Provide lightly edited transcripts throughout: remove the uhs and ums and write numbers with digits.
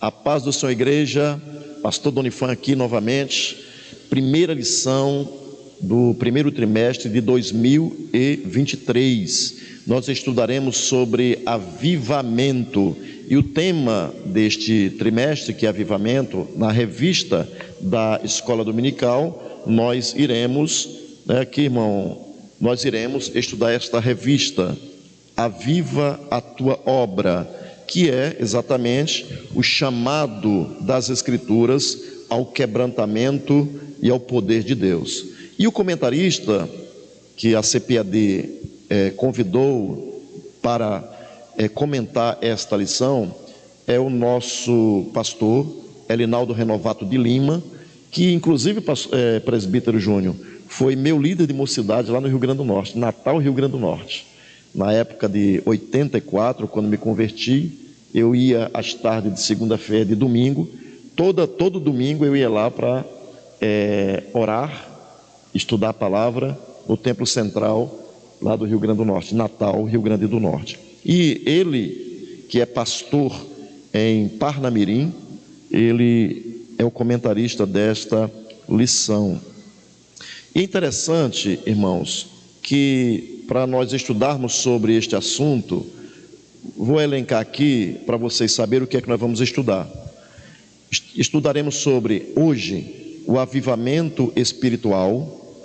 A paz do Senhor, igreja. Pastor Donifan aqui novamente. Primeira lição do primeiro trimestre de 2023. Nós estudaremos sobre avivamento. E o tema deste trimestre, que é avivamento, na revista da Escola Dominical, nós iremos, aqui, irmão, nós iremos estudar esta revista, Aviva a Tua Obra, que é exatamente o chamado das Escrituras ao quebrantamento e ao poder de Deus. E o comentarista que a CPAD convidou para comentar esta lição é o nosso pastor Elinaldo Renovato de Lima, que inclusive, presbítero Júnior, foi meu líder de mocidade lá no Rio Grande do Norte, Natal, Rio Grande do Norte. Na época de 84, quando me converti, eu ia às tardes de segunda-feira, de domingo, todo domingo eu ia lá para orar, estudar a palavra no Templo Central, lá do Rio Grande do Norte, Natal, Rio Grande do Norte. E ele, que é pastor em Parnamirim, ele é o comentarista desta lição. E é interessante, irmãos, que para nós estudarmos sobre este assunto, vou elencar aqui para vocês saberem o que é que nós vamos estudar. Estudaremos sobre, hoje, o avivamento espiritual.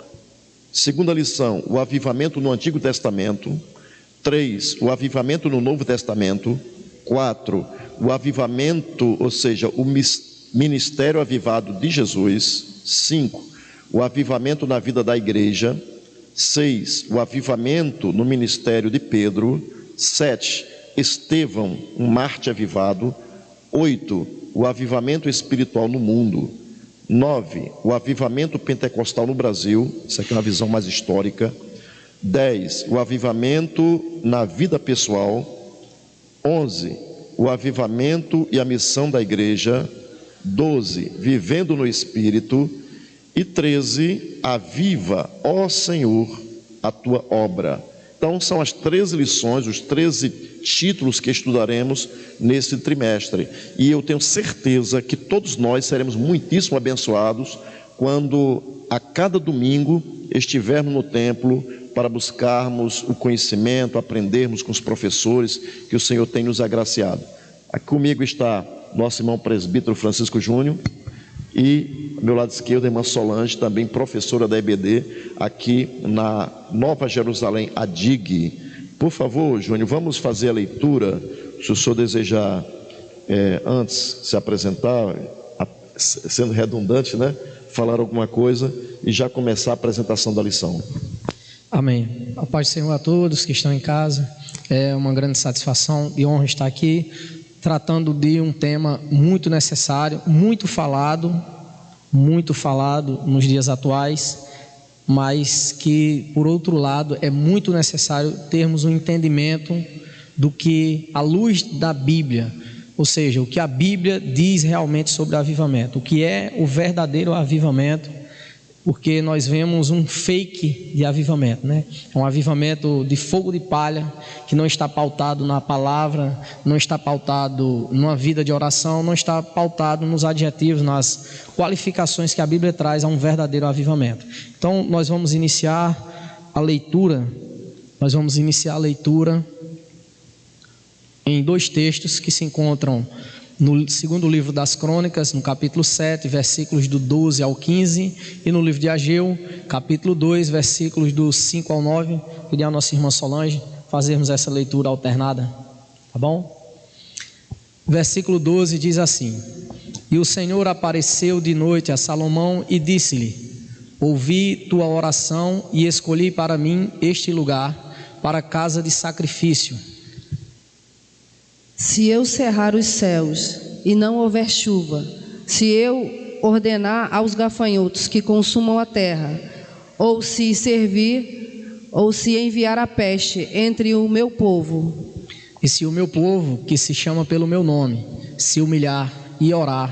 Segunda lição, o avivamento no Antigo Testamento. 3, o avivamento no Novo Testamento. 4, o avivamento, ou seja, o ministério avivado de Jesus. 5, o avivamento na vida da igreja. 6, o avivamento no ministério de Pedro. 7, Estevão, um mártir avivado. 8, o avivamento espiritual no mundo. 9, o avivamento pentecostal no Brasil. Isso aqui é uma visão mais histórica. 10, o avivamento na vida pessoal. 11, o avivamento e a missão da igreja. 12, vivendo no Espírito. E 13, aviva, ó Senhor, a tua obra. Então são as 13 lições, os 13 títulos que estudaremos nesse trimestre. E eu tenho certeza que todos nós seremos muitíssimo abençoados quando a cada domingo estivermos no templo para buscarmos o conhecimento, aprendermos com os professores que o Senhor tem nos agraciado. Aqui comigo está nosso irmão presbítero Francisco Júnior e ao meu lado esquerdo a irmã Solange, também professora da EBD aqui na Nova Jerusalém, a DIG. Por favor, Júnior, vamos fazer a leitura. Se o senhor desejar, antes se apresentar, sendo redundante, né? Falar alguma coisa e já começar a apresentação da lição. Amém. A paz do Senhor a todos que estão em casa. É uma grande satisfação e honra estar aqui tratando de um tema muito necessário, muito falado nos dias atuais, mas que, por outro lado, é muito necessário termos um entendimento do que, à luz da Bíblia, ou seja, o que a Bíblia diz realmente sobre avivamento, o que é o verdadeiro avivamento, porque nós vemos um fake de avivamento, né? É um avivamento de fogo de palha, que não está pautado na palavra, não está pautado numa vida de oração, não está pautado nos adjetivos, nas qualificações que a Bíblia traz a um verdadeiro avivamento. Então nós vamos iniciar a leitura, em dois textos que se encontram no segundo livro das Crônicas, no capítulo 7, versículos do 12 ao 15, e no livro de Ageu, capítulo 2, versículos do 5 ao 9. Pedir à nossa irmã Solange fazermos essa leitura alternada, tá bom? Versículo 12 diz assim: E o Senhor apareceu de noite a Salomão e disse-lhe: Ouvi tua oração e escolhi para mim este lugar, para casa de sacrifício. Se eu cerrar os céus e não houver chuva, se eu ordenar aos gafanhotos que consumam a terra, ou se enviar a peste entre o meu povo, e se o meu povo, que se chama pelo meu nome, se humilhar e orar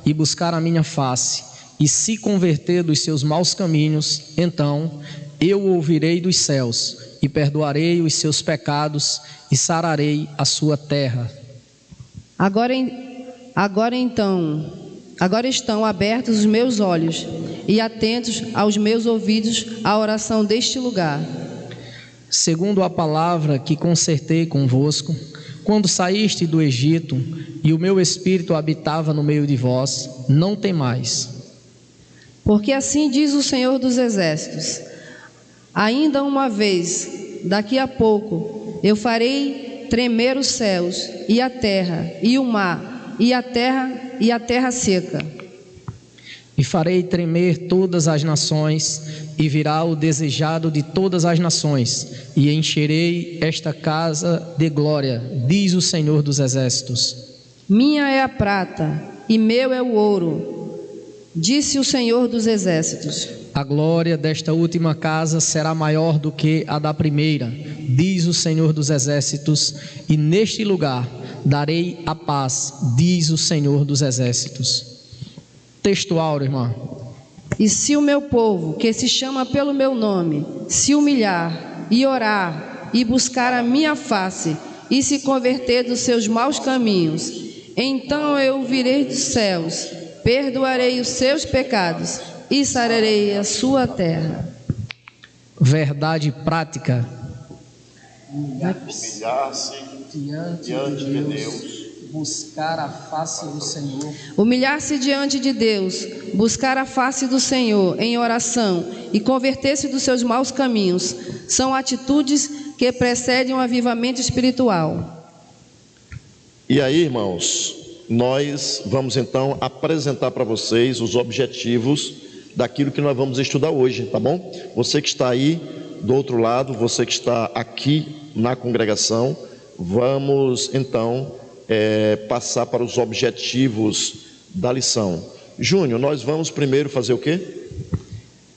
e buscar a minha face e se converter dos seus maus caminhos, então eu ouvirei dos céus e perdoarei os seus pecados e sararei a sua terra. Agora Agora estão abertos os meus olhos e atentos aos meus ouvidos à oração deste lugar. Segundo a palavra que concertei convosco, quando saíste do Egito, e o meu espírito habitava no meio de vós, não temais. Porque assim diz o Senhor dos Exércitos: ainda uma vez, daqui a pouco, eu farei tremer os céus e a terra, e o mar, e a terra seca. E farei tremer todas as nações, e virá o desejado de todas as nações, e encherei esta casa de glória, diz o Senhor dos Exércitos. Minha é a prata, e meu é o ouro, disse o Senhor dos Exércitos. A glória desta última casa será maior do que a da primeira, diz o Senhor dos Exércitos, e neste lugar darei a paz, diz o Senhor dos Exércitos. Textual, irmã. E se o meu povo, que se chama pelo meu nome, se humilhar e orar e buscar a minha face e se converter dos seus maus caminhos, então eu virei dos céus, perdoarei os seus pecados e sararei a sua terra. Verdade prática. Humilhar-se diante de Deus. Buscar a face do Senhor. Humilhar-se diante de Deus, buscar a face do Senhor em oração e converter-se dos seus maus caminhos são atitudes que precedem um avivamento espiritual. E aí, irmãos, nós vamos então apresentar para vocês os objetivos daquilo que nós vamos estudar hoje, tá bom? Você que está aí do outro lado, você que está aqui na congregação, vamos então passar para os objetivos da lição. Júnior, nós vamos primeiro fazer o quê?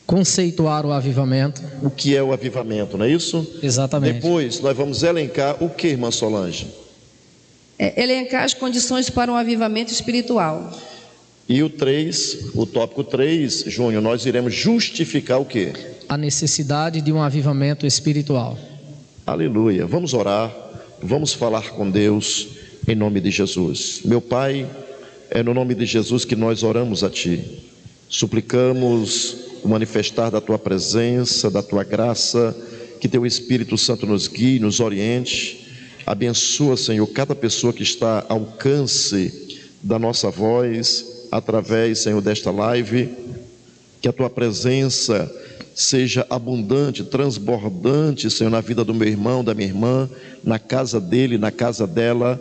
Conceituar o avivamento. O que é o avivamento, não é isso? Exatamente. Depois nós vamos elencar o que, irmã Solange? Elencar as condições para um avivamento espiritual. E o tópico 3, Júnior, nós iremos justificar o quê? A necessidade de um avivamento espiritual. Aleluia. Vamos orar, vamos falar com Deus. Em nome de Jesus. Meu Pai, é no nome de Jesus que nós oramos a Ti. Suplicamos o manifestar da Tua presença, da Tua graça, que Teu Espírito Santo nos guie, nos oriente. Abençoa, Senhor, cada pessoa que está ao alcance da nossa voz, através, Senhor, desta live. Que a Tua presença seja abundante, transbordante, Senhor, na vida do meu irmão, da minha irmã, na casa dele, na casa dela.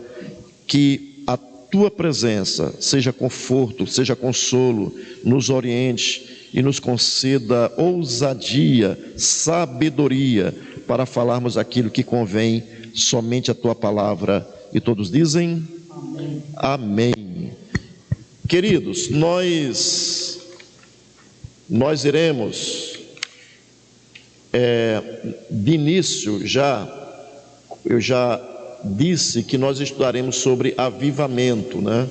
Que a Tua presença seja conforto, seja consolo, nos oriente e nos conceda ousadia, sabedoria para falarmos aquilo que convém somente a Tua palavra. E todos dizem amém. Amém. Queridos, nós iremos de início eu já disse que nós estudaremos sobre avivamento, né?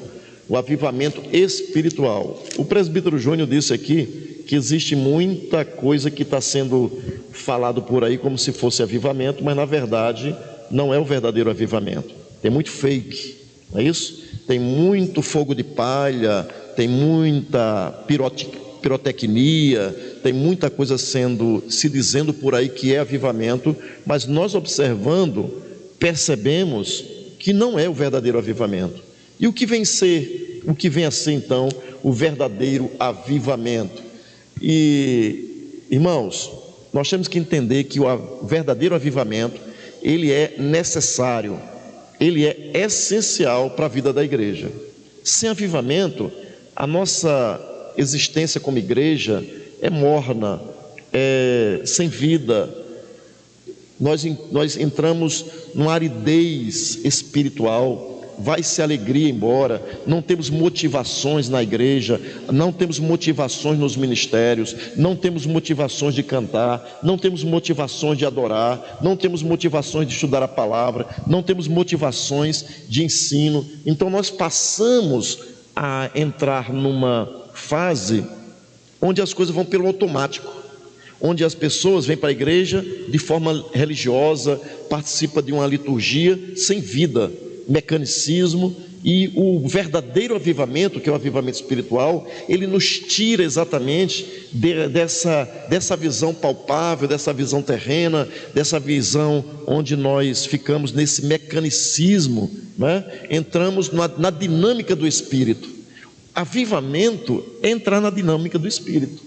O avivamento espiritual. O presbítero Júnior disse aqui que existe muita coisa que está sendo falado por aí como se fosse avivamento, mas na verdade não é o verdadeiro avivamento. Tem muito fake, não é isso? Tem muito fogo de palha, tem muita pirotecnia, tem muita coisa se dizendo por aí que é avivamento, mas nós observando, percebemos que não é o verdadeiro avivamento. E o que vem a ser então o verdadeiro avivamento? E, irmãos, nós temos que entender que o verdadeiro avivamento, ele é necessário, ele é essencial para a vida da igreja. Sem avivamento, a nossa existência como igreja é morna, é sem vida. Nós entramos numa aridez espiritual, vai-se a alegria embora, não temos motivações na igreja, não temos motivações nos ministérios, não temos motivações de cantar, não temos motivações de adorar, não temos motivações de estudar a palavra, não temos motivações de ensino. Então nós passamos a entrar numa fase onde as coisas vão pelo automático, onde as pessoas vêm para a igreja de forma religiosa, participam de uma liturgia sem vida, mecanicismo, e o verdadeiro avivamento, que é o avivamento espiritual, ele nos tira exatamente dessa visão palpável, dessa visão terrena, dessa visão onde nós ficamos nesse mecanicismo, né? Entramos na dinâmica do Espírito. Avivamento é entrar na dinâmica do Espírito.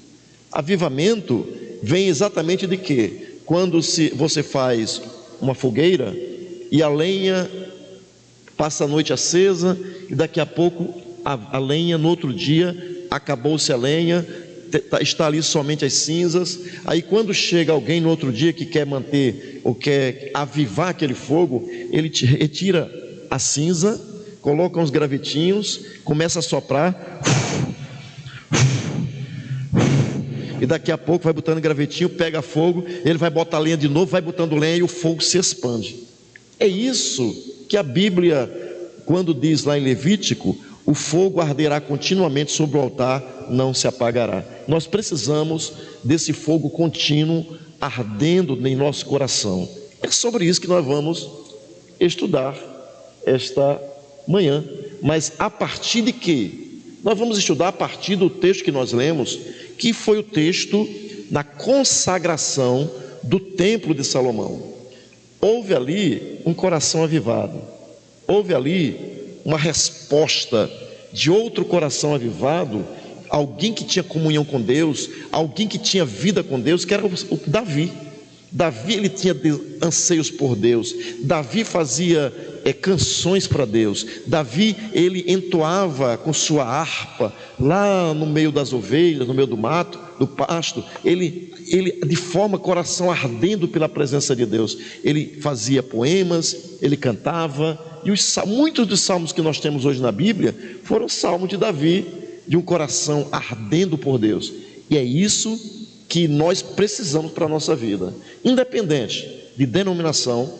Avivamento vem exatamente de quê? Quando você faz uma fogueira e a lenha passa a noite acesa, e daqui a pouco a lenha, no outro dia, acabou-se a lenha, está ali somente as cinzas. Aí quando chega alguém no outro dia que quer manter, ou quer avivar aquele fogo, ele retira a cinza, coloca uns gravetinhos, começa a soprar, e daqui a pouco vai botando gravetinho, pega fogo, ele vai botar lenha de novo, vai botando lenha e o fogo se expande. É isso que a Bíblia, quando diz lá em Levítico, o fogo arderá continuamente sobre o altar, não se apagará. Nós precisamos desse fogo contínuo ardendo em nosso coração. É sobre isso que nós vamos estudar esta manhã. Mas a partir de quê? Nós vamos estudar a partir do texto que nós lemos, que foi o texto da consagração do templo de Salomão. Houve ali um coração avivado, houve ali uma resposta de outro coração avivado, alguém que tinha comunhão com Deus, alguém que tinha vida com Deus, que era o Davi. Davi, ele tinha anseios por Deus. Davi fazia canções para Deus. Davi, ele entoava com sua harpa lá no meio das ovelhas, no meio do mato, do pasto. Ele de forma coração ardendo pela presença de Deus, ele fazia poemas, ele cantava. E muitos dos salmos que nós temos hoje na Bíblia foram salmos de Davi, de um coração ardendo por Deus. E é isso que nós precisamos para a nossa vida, independente de denominação,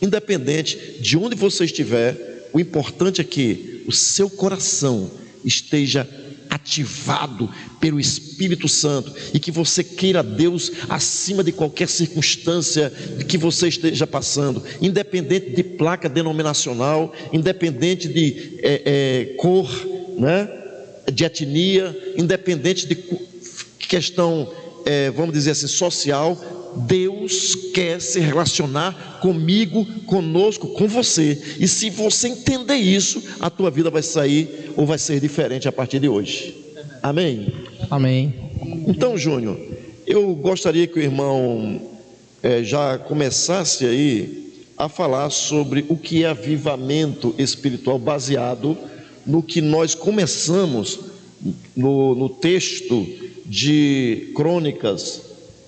independente de onde você estiver. O importante é que o seu coração esteja ativado pelo Espírito Santo, e que você queira Deus acima de qualquer circunstância que você esteja passando, independente de placa denominacional, independente de cor, né? De etnia, independente de questão, vamos dizer assim, social. Deus quer se relacionar comigo, conosco, com você. E se você entender isso, a tua vida vai sair, ou vai ser diferente a partir de hoje. Amém? Amém. Então, Júnior, eu gostaria que o irmão já começasse aí a falar sobre o que é avivamento espiritual, baseado no que nós começamos no texto de Crônicas,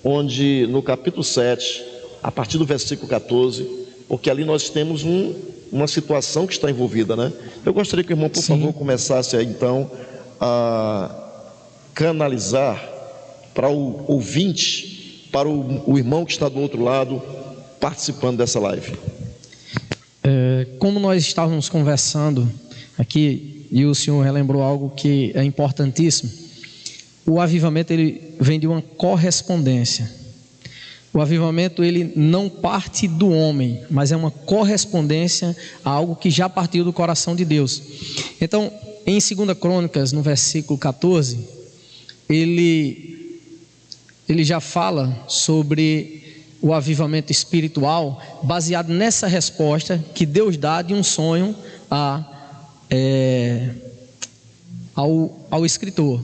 onde no capítulo 7, a partir do versículo 14, porque ali nós temos uma situação que está envolvida, né? Eu gostaria que o irmão, por favor, começasse aí então a canalizar para o ouvinte, para o irmão que está do outro lado, participando dessa live. Como nós estávamos conversando aqui, e o senhor relembrou algo que é importantíssimo, o avivamento, ele vem de uma correspondência. O avivamento, ele não parte do homem, mas é uma correspondência a algo que já partiu do coração de Deus. Então, em 2 Crônicas, no versículo 14, ele já fala sobre o avivamento espiritual, baseado nessa resposta que Deus dá de um sonho ao escritor.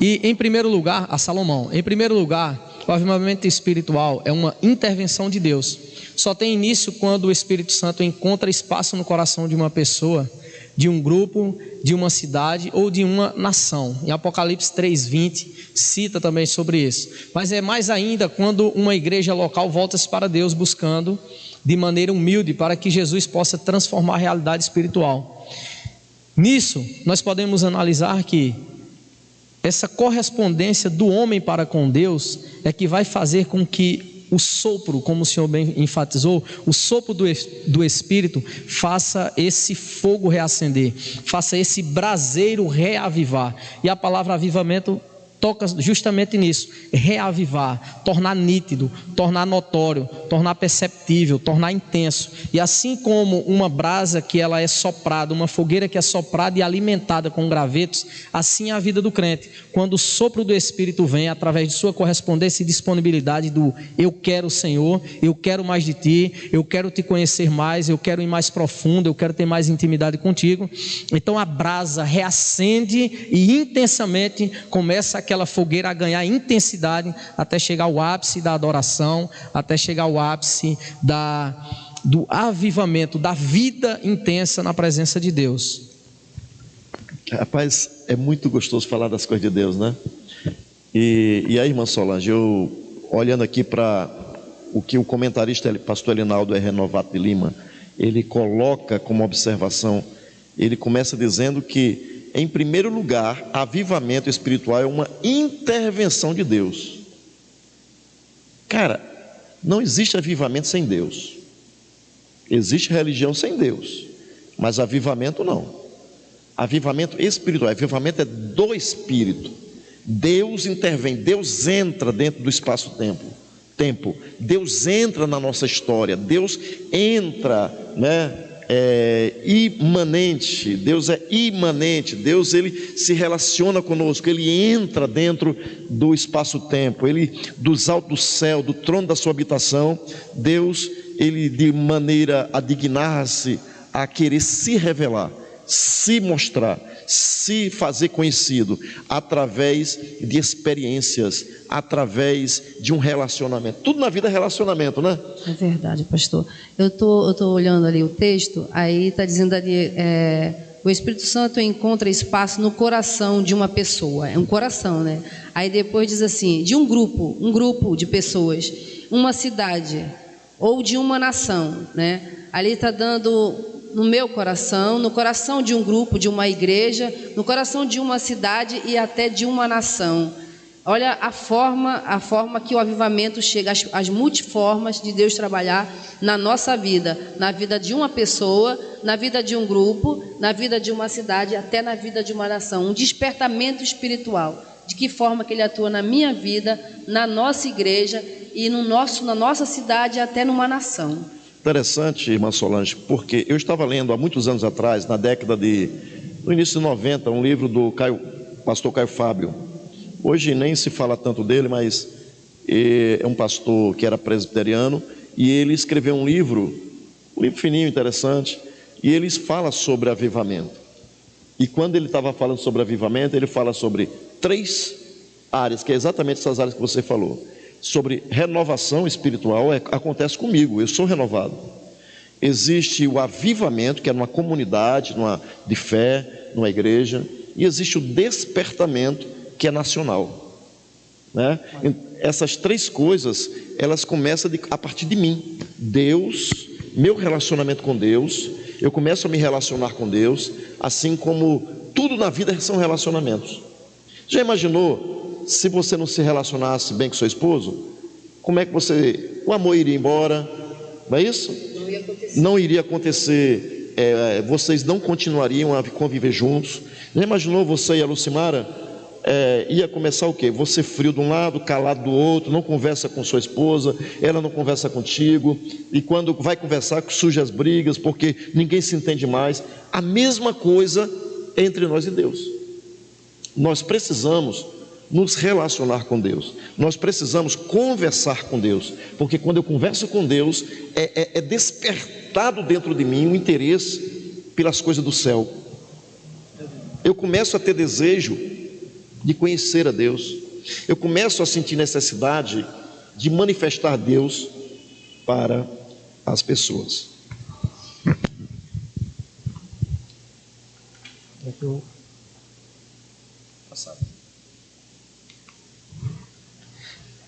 E em primeiro lugar, a Salomão. Em primeiro lugar, o avivamento espiritual é uma intervenção de Deus. Só tem início quando o Espírito Santo encontra espaço no coração de uma pessoa, de um grupo, de uma cidade ou de uma nação. Em Apocalipse 3:20 cita também sobre isso. Mas é mais ainda quando uma igreja local volta-se para Deus, buscando de maneira humilde para que Jesus possa transformar a realidade espiritual. Nisso, nós podemos analisar que essa correspondência do homem para com Deus é que vai fazer com que o sopro, como o senhor bem enfatizou, o sopro do Espírito faça esse fogo reacender, faça esse braseiro reavivar. E a palavra avivamento toca justamente nisso: reavivar, tornar nítido, tornar notório, tornar perceptível, tornar intenso. E assim como uma brasa que ela é soprada, uma fogueira que é soprada e alimentada com gravetos, assim é a vida do crente. Quando o sopro do Espírito vem, através de sua correspondência e disponibilidade do eu quero, Senhor, eu quero mais de Ti, eu quero Te conhecer mais, eu quero ir mais profundo, eu quero ter mais intimidade contigo. Então a brasa reacende e intensamente começa aquela fogueira a ganhar intensidade até chegar ao ápice da adoração, até chegar ao ápice do avivamento, da vida intensa na presença de Deus. Rapaz, é muito gostoso falar das coisas de Deus, né? E aí, irmã Solange, eu olhando aqui para o que o comentarista pastor Elinaldo Renovato de Lima, ele coloca como observação, ele começa dizendo que, em primeiro lugar, avivamento espiritual é uma intervenção de Deus. Cara, não existe avivamento sem Deus. Existe religião sem Deus, mas avivamento não. Avivamento espiritual, avivamento é do Espírito. Deus intervém, Deus entra dentro do espaço-tempo. Deus entra na nossa história, Deus entra, imanente, Deus é imanente, Deus ele se relaciona conosco, ele entra dentro do espaço-tempo, ele dos altos do céu, do trono da sua habitação, Deus, ele de maneira a dignar-se, a querer se revelar, se mostrar, se fazer conhecido, através de experiências, através de um relacionamento. Tudo na vida é relacionamento, né? É verdade, pastor. Eu tô olhando ali o texto, aí está dizendo ali, o Espírito Santo encontra espaço no coração de uma pessoa, é um coração, né? Aí depois diz assim, de um grupo de pessoas, uma cidade, ou de uma nação, né? Ali está dando no meu coração, no coração de um grupo, de uma igreja, no coração de uma cidade e até de uma nação. Olha a forma que o avivamento chega, as multiformas de Deus trabalhar na nossa vida, na vida de uma pessoa, na vida de um grupo, na vida de uma cidade, até na vida de uma nação. Um despertamento espiritual. De que forma que Ele atua na minha vida, na nossa igreja e na nossa cidade, até numa nação. Interessante, irmã Solange, porque eu estava lendo há muitos anos atrás, no início de 90, um livro do pastor Caio Fábio. Hoje nem se fala tanto dele, mas é um pastor que era presbiteriano, e ele escreveu um livro fininho, interessante, e ele fala sobre avivamento. E quando ele estava falando sobre avivamento, ele fala sobre 3 áreas, que é exatamente essas áreas que você falou. Sobre renovação espiritual, acontece comigo, eu sou renovado. Existe o avivamento, que é numa comunidade, de fé, numa igreja, e existe o despertamento, que é nacional, né? Essas 3 coisas, elas começam a partir de mim. Deus, meu relacionamento com Deus, eu começo a me relacionar com Deus, assim como tudo na vida são relacionamentos. Já imaginou se você não se relacionasse bem com seu esposo? Como é que o amor iria embora? Não é isso? Não iria acontecer, vocês não continuariam a conviver juntos. Já imaginou você e a Lucimara? Ia começar o quê? Você frio de um lado, calado do outro, não conversa com sua esposa, ela não conversa contigo, e quando vai conversar surge as brigas, porque ninguém se entende mais. A mesma coisa entre nós e Deus. Nós precisamos nos relacionar com Deus, nós precisamos conversar com Deus, porque quando eu converso com Deus, é despertado dentro de mim um interesse pelas coisas do céu. Eu começo a ter desejo de conhecer a Deus, eu começo a sentir necessidade de manifestar Deus para as pessoas.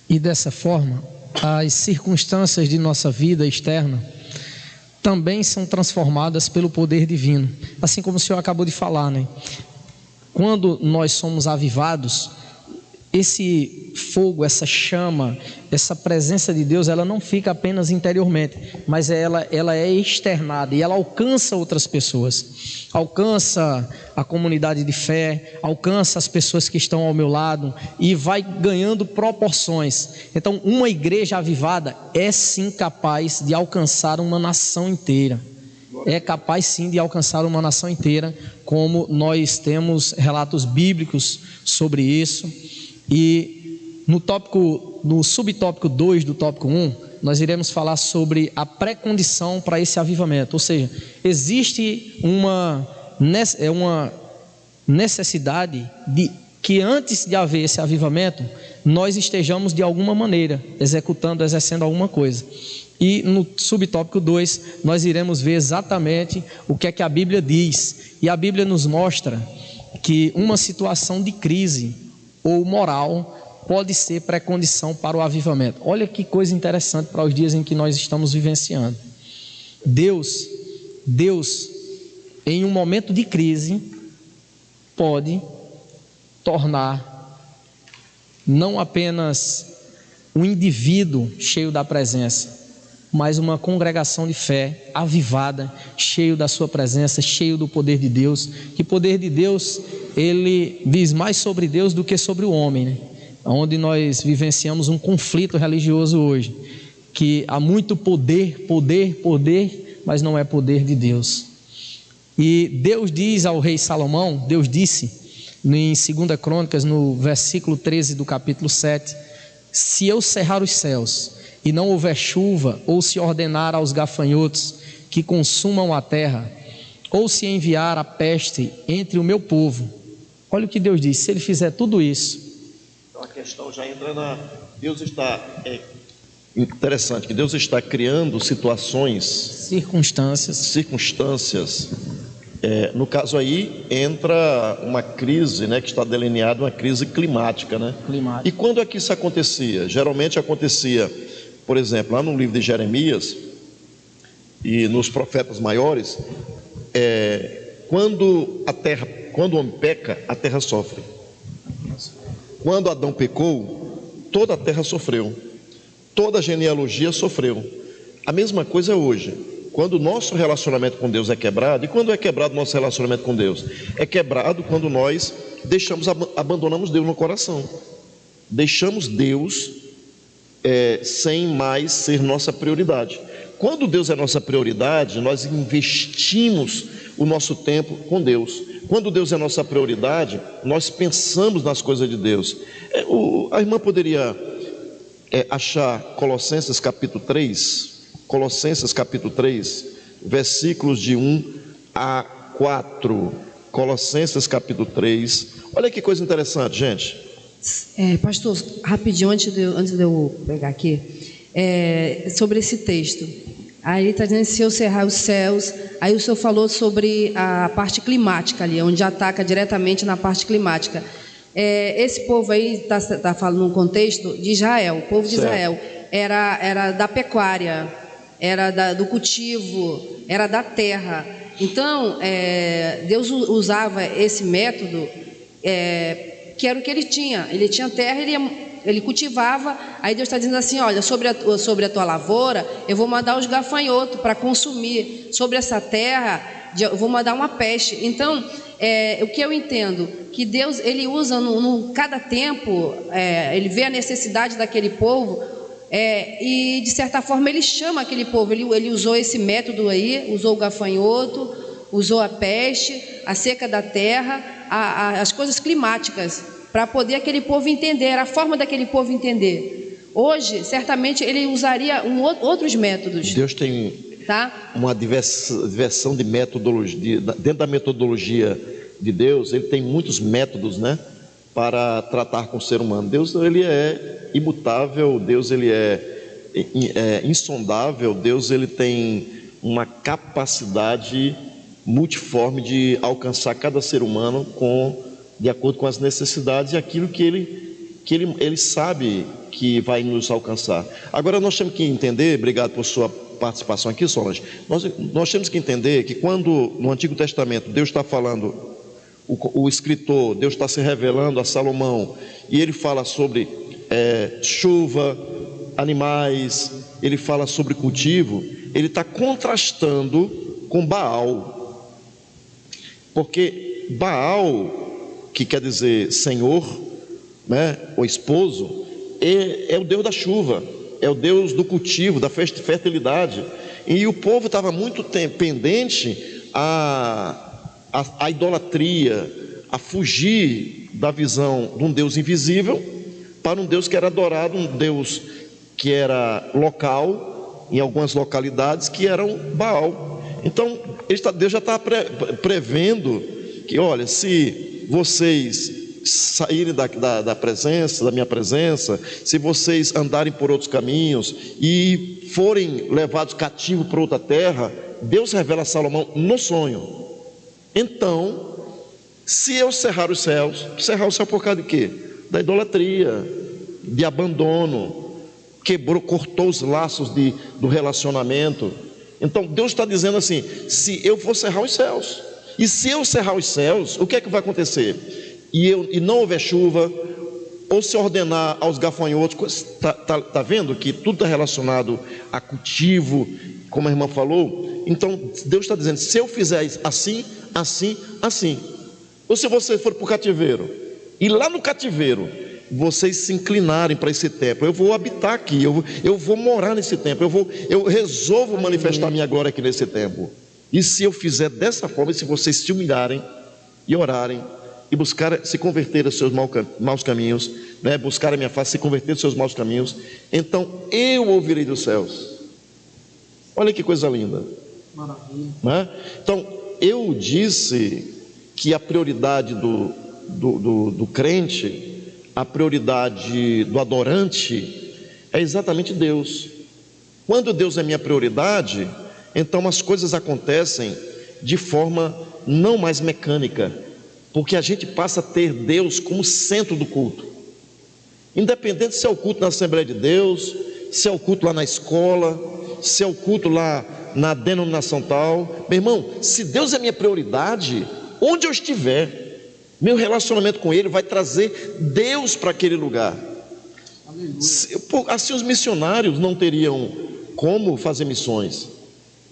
E dessa forma, as circunstâncias de nossa vida externa também são transformadas pelo poder divino, assim como o senhor acabou de falar, né? Quando nós somos avivados, esse fogo, essa chama, essa presença de Deus, ela não fica apenas interiormente, mas ela é externada e ela alcança outras pessoas, alcança a comunidade de fé, alcança as pessoas que estão ao meu lado e vai ganhando proporções. Então, uma igreja avivada é sim capaz de alcançar uma nação inteira. É capaz sim de alcançar uma nação inteira, como nós temos relatos bíblicos sobre isso. E no subtópico 2 do tópico 1, nós iremos falar sobre a pré-condição para esse avivamento. Ou seja, existe uma necessidade de que antes de haver esse avivamento, nós estejamos de alguma maneira exercendo alguma coisa. E no subtópico 2, nós iremos ver exatamente o que é que a Bíblia diz. E a Bíblia nos mostra que uma situação de crise ou moral pode ser pré-condição para o avivamento. Olha que coisa interessante para os dias em que nós estamos vivenciando. Deus, em um momento de crise, pode tornar não apenas um indivíduo cheio da presença, mas uma congregação de fé avivada, cheio da sua presença, cheio do poder de Deus. Que poder de Deus, ele diz mais sobre Deus do que sobre o homem, né? Onde nós vivenciamos um conflito religioso hoje, que há muito poder, mas não é poder de Deus. E Deus diz ao rei Salomão, Deus disse em 2 Crônicas, no versículo 13 do capítulo 7, se eu cerrar os céus e não houver chuva, ou se ordenar aos gafanhotos que consumam a terra, ou se enviar a peste entre o meu povo. Olha o que Deus diz, se ele fizer tudo isso. Então a questão já entra na... Deus está... interessante que Deus está criando circunstâncias. No caso aí, entra uma crise, né, que está delineada, uma crise climática, né? E quando é que isso acontecia? Geralmente acontecia, por exemplo, lá no livro de Jeremias e nos profetas maiores, quando o homem peca, a terra sofre. Quando Adão pecou, toda a terra sofreu, toda a genealogia sofreu. A mesma coisa é hoje. Quando o nosso relacionamento com Deus é quebrado, e quando é quebrado o nosso relacionamento com Deus? É quebrado quando nós abandonamos Deus no coração. Deixamos Deus sem mais ser nossa prioridade. Quando Deus é nossa prioridade, nós investimos o nosso tempo com Deus. Quando Deus é nossa prioridade, nós pensamos nas coisas de Deus. A irmã poderia achar Colossenses capítulo 3, versículos de 1 a 4. Colossenses capítulo 3. Olha que coisa interessante, gente. Pastor, rapidinho, antes de eu pegar aqui, sobre esse texto. Aí está dizendo, se eu cerrar os céus. Aí o senhor falou sobre a parte climática ali, onde ataca diretamente na parte climática. Esse povo aí está falando num contexto de Israel. O povo de Israel era da pecuária, era do cultivo, era da terra. Então, Deus usava esse método, que era o que ele tinha. Ele tinha terra, ele cultivava. Aí Deus está dizendo assim, olha, sobre a tua lavoura, eu vou mandar os gafanhotos para consumir. Sobre essa terra, eu vou mandar uma peste. Então, o que eu entendo, que Deus, ele usa cada tempo, ele vê a necessidade daquele povo, e de certa forma ele chama aquele povo. Ele usou esse método aí, usou o gafanhoto, usou a peste, a seca da terra, as coisas climáticas, para poder aquele povo entender, era a forma daquele povo entender. Hoje, certamente, ele usaria outros métodos. Deus tem uma diversão de metodologia. Dentro da metodologia de Deus, ele tem muitos métodos, né, para tratar com o ser humano. Deus, ele é imutável, Deus, ele é insondável, Deus, ele tem uma capacidade multiforme de alcançar cada ser humano de acordo com as necessidades e aquilo que ele sabe que vai nos alcançar. Agora nós temos que entender, obrigado por sua participação aqui, Solange, nós temos que entender que quando no Antigo Testamento Deus está falando o escritor, Deus está se revelando a Salomão, e ele fala sobre chuva, animais, ele fala sobre cultivo, ele está contrastando com Baal, porque Baal, que quer dizer Senhor, né, o esposo, é o Deus da chuva, é o Deus do cultivo, da fertilidade, e o povo estava muito pendente a idolatria, a fugir da visão de um Deus invisível para um Deus que era adorado, um Deus que era local, em algumas localidades, que eram Baal. Então Deus já está prevendo que, olha, se vocês saírem da presença, da minha presença, se vocês andarem por outros caminhos e forem levados cativos para outra terra, Deus revela a Salomão no sonho. Então, se eu cerrar o céu por causa de quê? Da idolatria, de abandono, cortou os laços do relacionamento. Então Deus está dizendo assim: se eu for cerrar os céus, e se eu cerrar os céus, o que é que vai acontecer? E não houver chuva, ou se ordenar aos gafanhotos, está vendo que tudo está relacionado a cultivo, como a irmã falou. Então Deus está dizendo: se eu fizer assim, assim, assim, ou se você for para o cativeiro, e lá no cativeiro vocês se inclinarem para esse templo, eu vou habitar aqui, eu vou morar nesse templo, eu resolvo manifestar minha glória aqui nesse templo. E se eu fizer dessa forma, e se vocês se humilharem e orarem e buscar se converter aos seus maus caminhos, né, buscar a minha face, se converter aos seus maus caminhos, então eu ouvirei dos céus. Olha que coisa linda. Maravilha. Né? Então eu disse que a prioridade do crente, a prioridade do adorante é exatamente Deus. Quando Deus é minha prioridade, então as coisas acontecem de forma não mais mecânica, porque a gente passa a ter Deus como centro do culto, independente se é o culto na Assembleia de Deus, se é o culto lá na escola, se é o culto lá na denominação tal. Meu irmão, se Deus é minha prioridade, onde eu estiver, meu relacionamento com Ele vai trazer Deus para aquele lugar. Assim os missionários não teriam como fazer missões,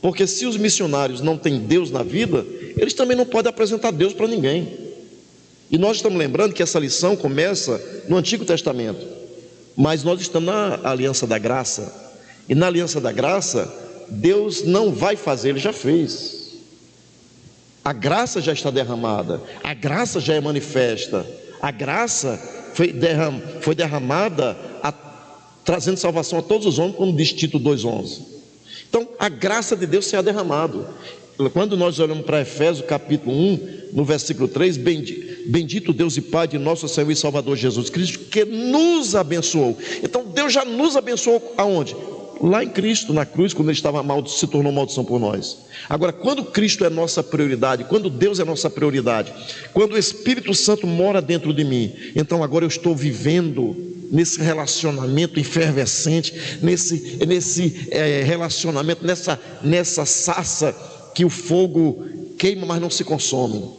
porque se os missionários não têm Deus na vida, eles também não podem apresentar Deus para ninguém. E nós estamos lembrando que essa lição começa no Antigo Testamento, mas nós estamos na Aliança da Graça, e na Aliança da Graça Deus não vai fazer, Ele já fez. A graça já está derramada, a graça já é manifesta, a graça foi derramada trazendo salvação a todos os homens, como diz Tito 2,11. Então a graça de Deus se é derramado. Quando nós olhamos para Efésios capítulo 1, no versículo 3, bendito Deus e Pai de nosso Senhor e Salvador Jesus Cristo, que nos abençoou. Então Deus já nos abençoou aonde? Lá em Cristo, na cruz, quando Ele estava se tornou maldição por nós. Agora, quando Cristo é nossa prioridade, quando Deus é nossa prioridade, quando o Espírito Santo mora dentro de mim, então agora eu estou vivendo nesse relacionamento efervescente, nesse relacionamento, nessa sarça que o fogo queima, mas não se consome.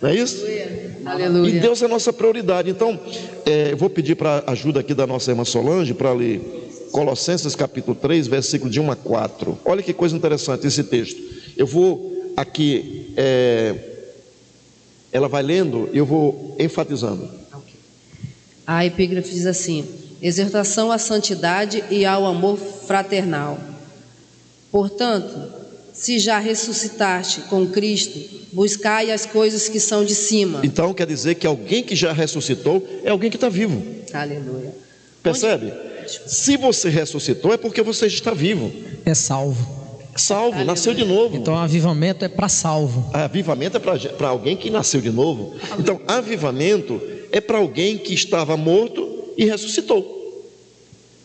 Não é isso? Aleluia. E Deus é a nossa prioridade. Então, eu vou pedir para a ajuda aqui da nossa irmã Solange para ler Colossenses capítulo 3, versículo de 1 a 4. Olha que coisa interessante esse texto. Eu vou aqui, ela vai lendo e eu vou enfatizando. A epígrafe diz assim: exortação à santidade e ao amor fraternal. Portanto, se já ressuscitaste com Cristo, buscai as coisas que são de cima. Então quer dizer que alguém que já ressuscitou é alguém que está vivo. Aleluia. Percebe? Se você ressuscitou é porque você está vivo. É salvo. Salvo, aleluia. Nasceu de novo. Então avivamento é para salvo. Avivamento é para alguém que nasceu de novo. Então avivamento é para alguém que estava morto e ressuscitou.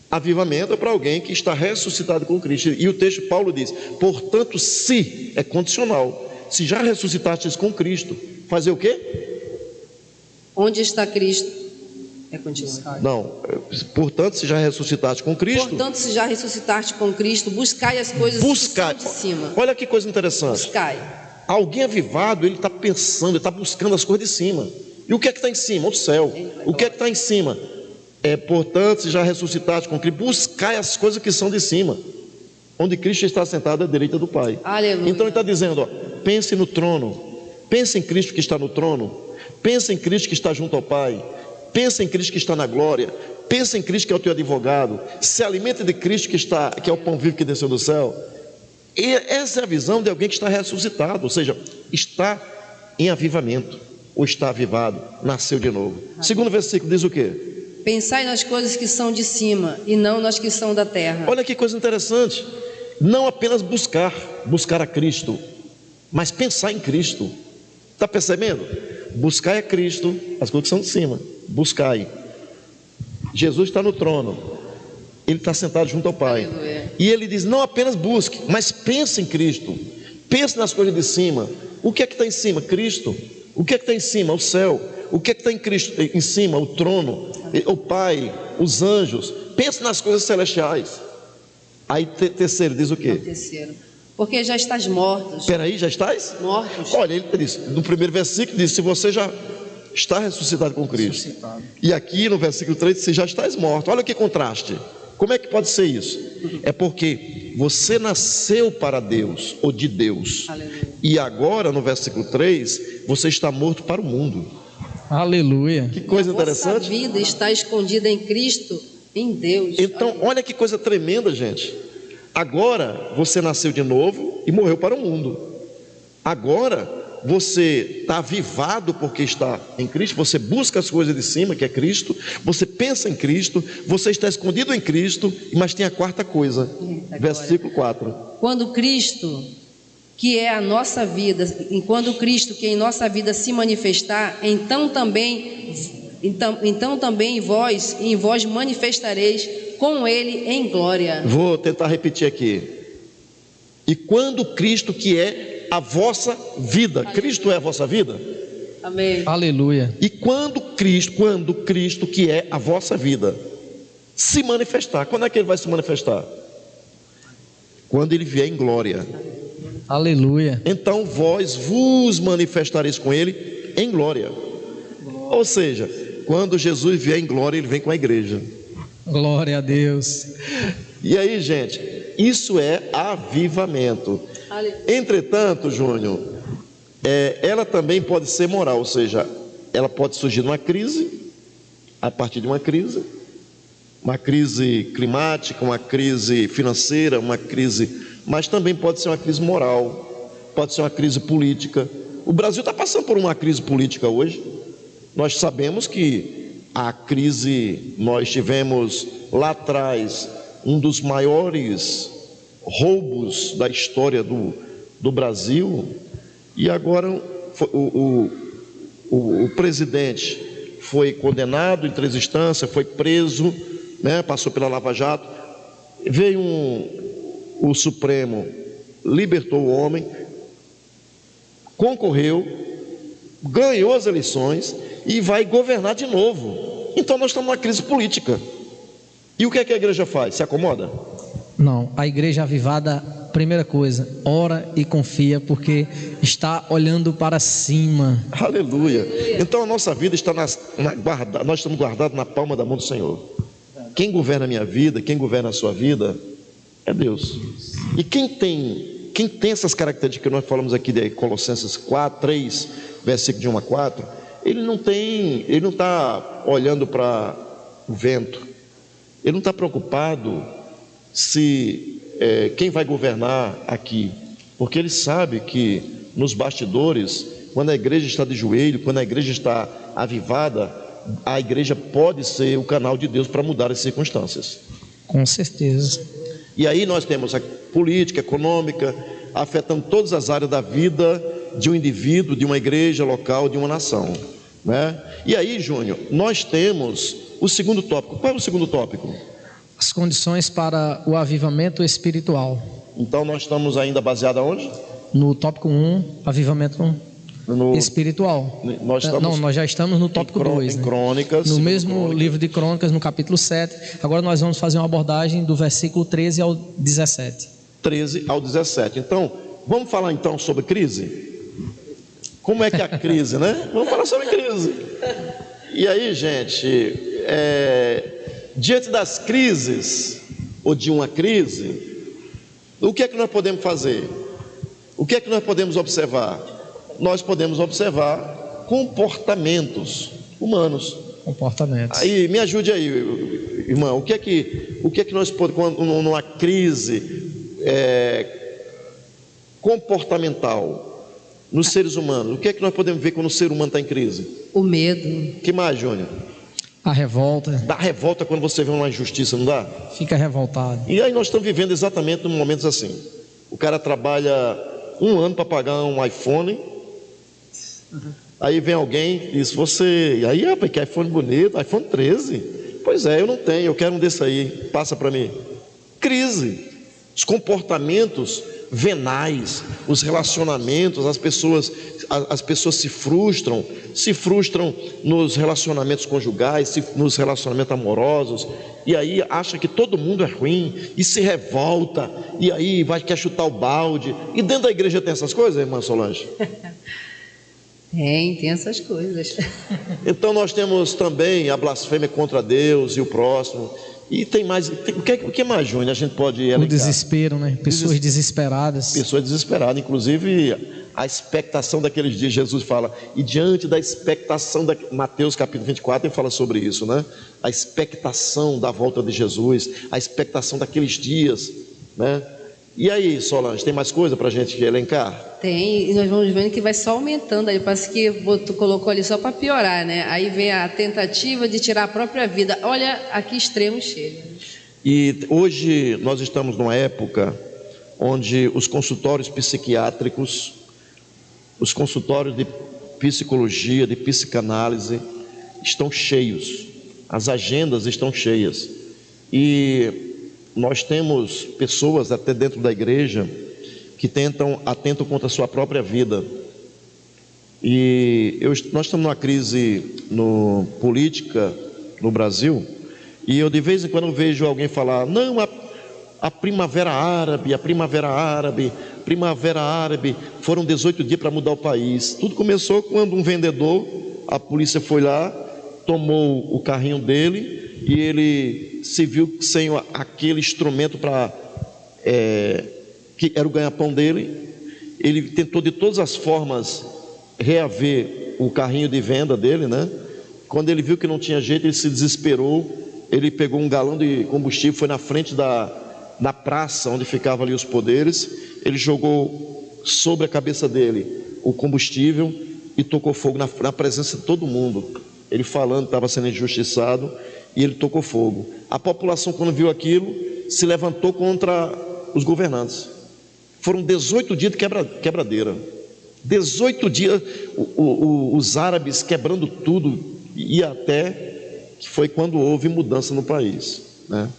Avivamento é para alguém que está ressuscitado com Cristo. E o texto Paulo diz: portanto, se é condicional, se já ressuscitastes com Cristo, fazer o quê? Onde está Cristo? É continuar. Não, portanto, se já ressuscitaste com Cristo. Portanto, se já ressuscitaste com Cristo, buscai as coisas que são de cima. Olha que coisa interessante. Buscai. Alguém avivado, ele está pensando, ele está buscando as coisas de cima. E o que é que está em cima? O céu. O que é que está em cima? Portanto, se já ressuscitaste com Cristo, buscai as coisas que são de cima, onde Cristo está sentado à direita do Pai. Aleluia. Então ele está dizendo, pense no trono, pense em Cristo que está no trono, pense em Cristo que está junto ao Pai, pense em Cristo que está na glória, pense em Cristo que é o teu advogado, se alimenta de Cristo que é o pão vivo que desceu do céu. E essa é a visão de alguém que está ressuscitado, ou seja, está em avivamento, ou está avivado, nasceu de novo. Segundo versículo diz o quê? Pensai nas coisas que são de cima e não nas que são da terra. Olha que coisa interessante. Não apenas buscar a Cristo, mas pensar em Cristo. Está percebendo? Buscai a Cristo, as coisas que são de cima. Buscai. Jesus está no trono, ele está sentado junto ao Pai. Aleluia. E ele diz: não apenas busque, mas pense em Cristo. Pense nas coisas de cima. O que é que está em cima? Cristo. O que é que está em cima? O céu. O que é que está em Cristo? Em cima? O trono, o Pai, os anjos. Pense nas coisas celestiais. Aí terceiro diz o quê? Terceiro. Porque já estás mortos. Espera aí, já estás? Mortos. Olha, ele diz, no primeiro versículo diz: se você já está ressuscitado com Cristo. E aqui no versículo 3 diz: se já estás morto. Olha que contraste. Como é que pode ser isso? É porque você nasceu para Deus, ou de Deus. Aleluia. E agora no versículo 3, você está morto para o mundo. Aleluia. Que coisa interessante. Nossa vida está escondida em Cristo, em Deus. Então, olha que coisa tremenda, gente. Agora você nasceu de novo e morreu para o mundo. Agora você está avivado porque está em Cristo. Você busca as coisas de cima, que é Cristo. Você pensa em Cristo. Você está escondido em Cristo. Mas tem a quarta coisa, versículo 4. Quando Cristo, que é a nossa vida, quando Cristo, que é em nossa vida se manifestar, então também em vós manifestareis com Ele em glória. Vou tentar repetir aqui. E quando Cristo, que é a vossa vida, Cristo é a vossa vida? Amém. Aleluia. E quando Cristo, que é a vossa vida, se manifestar, quando é que Ele vai se manifestar? Quando Ele vier em glória. Aleluia. Então vós vos manifestareis com Ele em glória. Ou seja, quando Jesus vier em glória, Ele vem com a igreja. Glória a Deus. E aí, gente, isso é avivamento. Entretanto, Júnior, ela também pode ser moral, ou seja, ela pode surgir numa crise, a partir de uma crise climática, uma crise financeira, uma crise, mas também pode ser uma crise moral, pode ser uma crise política. O Brasil está passando por uma crise política hoje. Nós sabemos que a crise, nós tivemos lá atrás um dos maiores roubos da história do Brasil, e agora o presidente foi condenado em 3 instâncias, foi preso, né, passou pela Lava Jato, veio o Supremo, libertou o homem, concorreu, ganhou as eleições e vai governar de novo. Então nós estamos numa crise política. E o que é que a igreja faz? Se acomoda? Não, a igreja avivada, primeira coisa, ora e confia, porque está olhando para cima. Aleluia. Então a nossa vida está nós estamos guardados na palma da mão do Senhor. Quem governa a minha vida, quem governa a sua vida é Deus. E quem tem essas características que nós falamos aqui de Colossenses 3, versículo de 1 a 4, ele não está olhando para o vento, ele não está preocupado se quem vai governar aqui, porque ele sabe que nos bastidores, quando a igreja está de joelho, quando a igreja está avivada, a igreja pode ser o canal de Deus para mudar as circunstâncias. Com certeza. E aí nós temos a política, econômica, afetando todas as áreas da vida de um indivíduo, de uma igreja local, de uma nação, né? E aí, Júnior, nós temos o segundo tópico. Qual é o segundo tópico? As condições para o avivamento espiritual. Então nós estamos ainda baseados aonde? No tópico 1, avivamento espiritual. Nós já estamos no tópico 2, em Crônicas, no mesmo livro de Crônicas, no capítulo 7. Agora nós vamos fazer uma abordagem do versículo 13 ao 17. 13 ao 17. Então, vamos falar então sobre crise? Como é que é a crise, né? Vamos falar sobre crise. E aí, gente, diante das crises, ou de uma crise, o que é que nós podemos fazer? O que é que nós podemos observar? Nós podemos observar comportamentos humanos. Comportamentos. Aí, me ajude aí, irmão. O que é que nós podemos, quando numa crise comportamental nos seres humanos, o que é que nós podemos ver quando o ser humano está em crise? O medo. Que mais, Júnior? A revolta. Dá revolta quando você vê uma injustiça, não dá? Fica revoltado. E aí nós estamos vivendo exatamente em momentos assim. O cara trabalha 1 ano para pagar um iPhone. Aí vem alguém e diz, e aí, rapaz, que iPhone bonito, iPhone 13. Pois é, eu não tenho, eu quero um desse aí, passa para mim. Crise. Os comportamentos venais, os relacionamentos, as pessoas se frustram nos relacionamentos conjugais, nos relacionamentos amorosos, e aí acha que todo mundo é ruim, e se revolta, e aí quer chutar o balde. E dentro da igreja tem essas coisas, irmã Solange? Tem essas coisas. Então nós temos também a blasfêmia contra Deus e o próximo. E tem mais, o que mais, Júnior, a gente pode elencar? O desespero, né? Pessoas desesperadas. Pessoas desesperadas, inclusive a expectação daqueles dias. Jesus fala, e diante da expectação, Mateus capítulo 24, ele fala sobre isso, né? A expectação da volta de Jesus, a expectação daqueles dias, né? E aí, Solange, tem mais coisa para a gente elencar? Tem, e nós vamos vendo que vai só aumentando aí. Parece que tu colocou ali só para piorar, né? Aí vem a tentativa de tirar a própria vida. Olha a que extremo chega. E hoje nós estamos numa época onde os consultórios psiquiátricos, os consultórios de psicologia, de psicanálise estão cheios, as agendas estão cheias. E nós temos pessoas até dentro da igreja que atentam contra a sua própria vida. E nós estamos numa crise política no Brasil, e eu de vez em quando vejo alguém falar, não, a Primavera Árabe, foram 18 dias para mudar o país. Tudo começou quando um vendedor, a polícia foi lá, tomou o carrinho dele, e ele se viu sem aquele instrumento que era o ganha-pão dele. Ele tentou de todas as formas reaver o carrinho de venda dele, né? Quando ele viu que não tinha jeito, ele se desesperou. Ele pegou um galão de combustível, foi na frente da praça onde ficavam ali os poderes. Ele jogou sobre a cabeça dele o combustível e tocou fogo na presença de todo mundo. Ele falando que estava sendo injustiçado, e ele tocou fogo. A população, quando viu aquilo, se levantou contra os governantes. Foram 18 dias de quebradeira. 18 dias os árabes quebrando tudo, e até que foi quando houve mudança no país, né?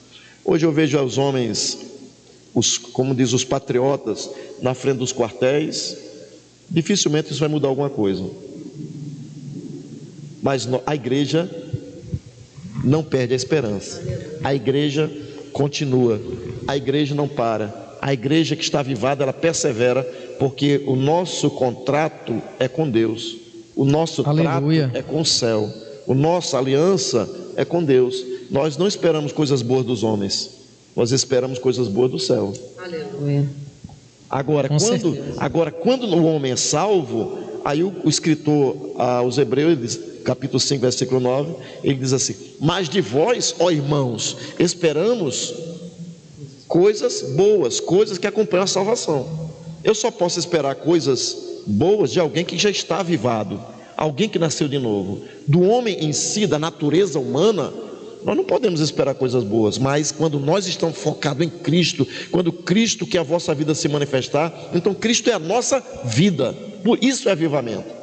Hoje eu vejo os homens, como diz os patriotas, na frente dos quartéis. Dificilmente isso vai mudar alguma coisa. Mas a igreja não perde a esperança. A igreja continua. A igreja não para. A igreja que está avivada, ela persevera, porque o nosso contrato é com Deus. O nosso Aleluia. trato é com o céu. A nossa aliança é com Deus. Nós não esperamos coisas boas dos homens. Nós esperamos coisas boas do céu. Aleluia. Agora, quando o homem é salvo, aí o escritor aos Hebreus, capítulo 5, versículo 9, ele diz assim: mas de vós, ó irmãos, esperamos coisas boas, coisas que acompanham a salvação. Eu só posso esperar coisas boas de alguém que já está avivado, alguém que nasceu de novo. Do homem em si, da natureza humana, nós não podemos esperar coisas boas. Mas quando nós estamos focados em Cristo, quando Cristo quer a vossa vida se manifestar, então Cristo é a nossa vida. Por isso é avivamento.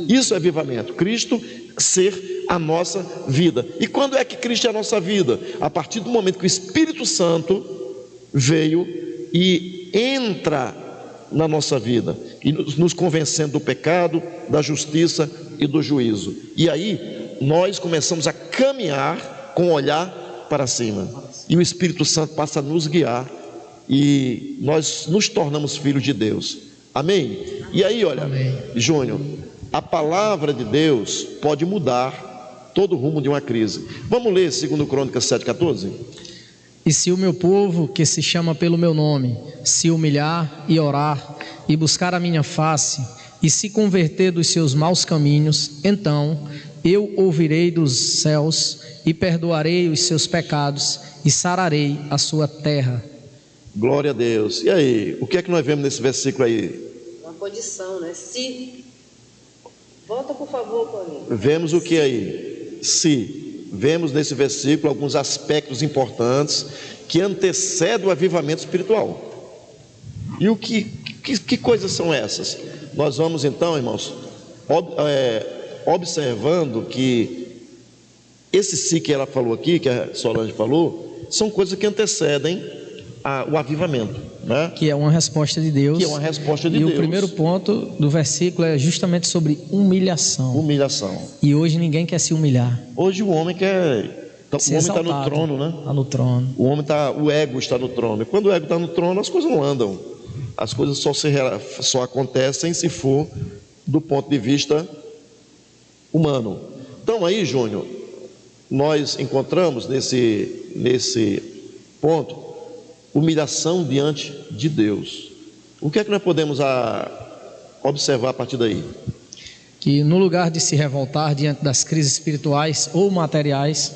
Isso é avivamento, Cristo ser a nossa vida. E quando é que Cristo é a nossa vida? A partir do momento que o Espírito Santo veio e entra na nossa vida, e nos convencendo do pecado, da justiça e do juízo. E aí nós começamos a caminhar com o olhar para cima, e o Espírito Santo passa a nos guiar, e nós nos tornamos filhos de Deus. Amém? E aí, olha, Amém. Júnior, a palavra de Deus pode mudar todo o rumo de uma crise. Vamos ler 2 Crônicas 7,14? E se o meu povo, que se chama pelo meu nome, se humilhar e orar, e buscar a minha face, e se converter dos seus maus caminhos, então eu ouvirei dos céus, e perdoarei os seus pecados, e sararei a sua terra. Glória a Deus. E aí, o que é que nós vemos nesse versículo aí? Uma condição, né? Se. Volta, por favor, Paulinho. Vemos o que aí? Se. Vemos nesse versículo alguns aspectos importantes que antecedem o avivamento espiritual. E que coisas são essas? Nós vamos então, irmãos, observando que esse si que ela falou aqui, que a Solange falou, são coisas que antecedem o avivamento, né? Que é uma resposta de Deus. Que é uma resposta de Deus. Deus. O primeiro ponto do versículo é justamente sobre humilhação. Humilhação. E hoje ninguém quer se humilhar. Hoje o homem quer... O homem está no trono, né? Está no trono. O ego está no trono. E quando o ego está no trono, as coisas não andam. As coisas só acontecem se for do ponto de vista humano. Então aí, Júnior, nós encontramos nesse ponto humilhação diante de Deus. O que é que nós podemos observar a partir daí? Que no lugar de se revoltar diante das crises espirituais ou materiais,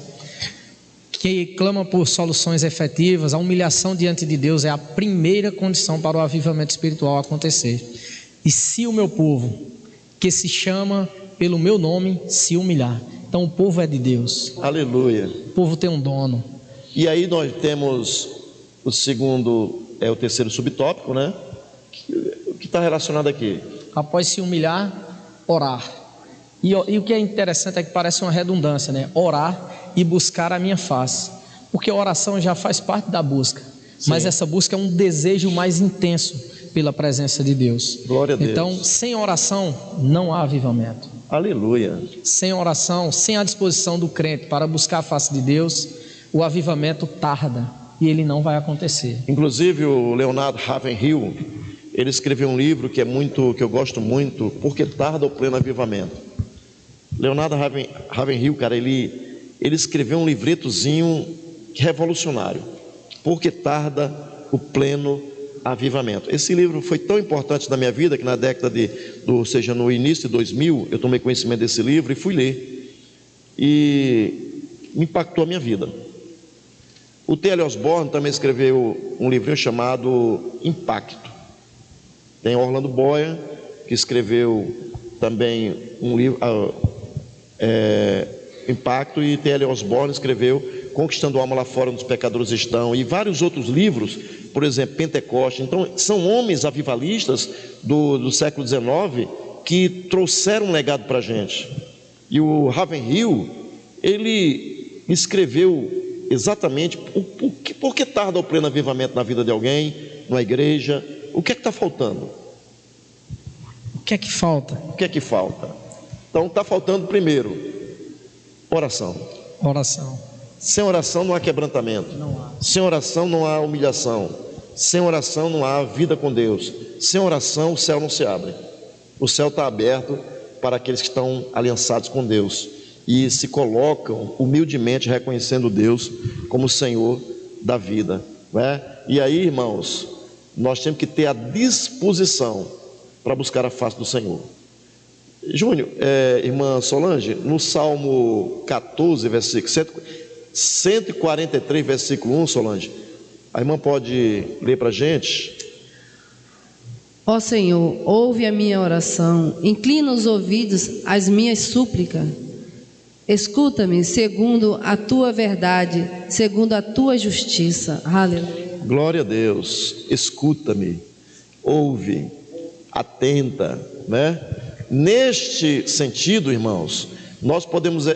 que clama por soluções efetivas, a humilhação diante de Deus é a primeira condição para o avivamento espiritual acontecer. E se o meu povo, que se chama pelo meu nome, se humilhar. Então o povo é de Deus. Aleluia. O povo tem um dono. E aí nós temos o terceiro subtópico, né? Que está relacionado aqui. Após se humilhar, orar. E o que é interessante é que parece uma redundância, né? Orar e buscar a minha face. Porque a oração já faz parte da busca. Sim. Mas essa busca é um desejo mais intenso pela presença de Deus. Glória a Deus. Então, sem oração, não há avivamento. Aleluia. Sem oração, sem a disposição do crente para buscar a face de Deus, o avivamento tarda e ele não vai acontecer. Inclusive o Leonard Ravenhill, ele escreveu um livro que eu gosto muito, Porque Tarda o Pleno Avivamento. Leonard Ravenhill, cara, ele escreveu um livretozinho revolucionário, Porque Tarda o Pleno Avivamento. Esse livro foi tão importante na minha vida que na década no início de 2000, eu tomei conhecimento desse livro e fui ler. E me impactou a minha vida. O T.L. Osborne também escreveu um livrinho chamado Impacto. Tem Orlando Boyer, que escreveu também um livro, Impacto, e T.L. Osborne escreveu Conquistando a Alma Lá Fora, onde os pecadores estão, e vários outros livros, por exemplo, Pentecoste. Então, são homens avivalistas do século XIX que trouxeram um legado para a gente. E o Ravenhill, ele escreveu exatamente por que tarda o pleno avivamento na vida de alguém, na igreja. O que é que está faltando? O que é que falta? O que é que falta? Então está faltando primeiro oração. Oração. Sem oração não há quebrantamento. Não há. Sem oração não há humilhação. Sem oração não há vida com Deus. Sem oração o céu não se abre. O céu está aberto para aqueles que estão aliançados com Deus e se colocam humildemente reconhecendo Deus como o Senhor da vida, né? E aí, irmãos, nós temos que ter a disposição para buscar a face do Senhor. Júnior, irmã Solange, no Salmo 14, versículo 143, versículo 1, Solange, a irmã pode ler para a gente? Ó Senhor, ouve a minha oração, inclina os ouvidos às minhas súplicas. Escuta-me segundo a tua verdade, segundo a tua justiça. Aleluia. Glória a Deus. Escuta-me, ouve, atenta, né? Neste sentido, irmãos, nós podemos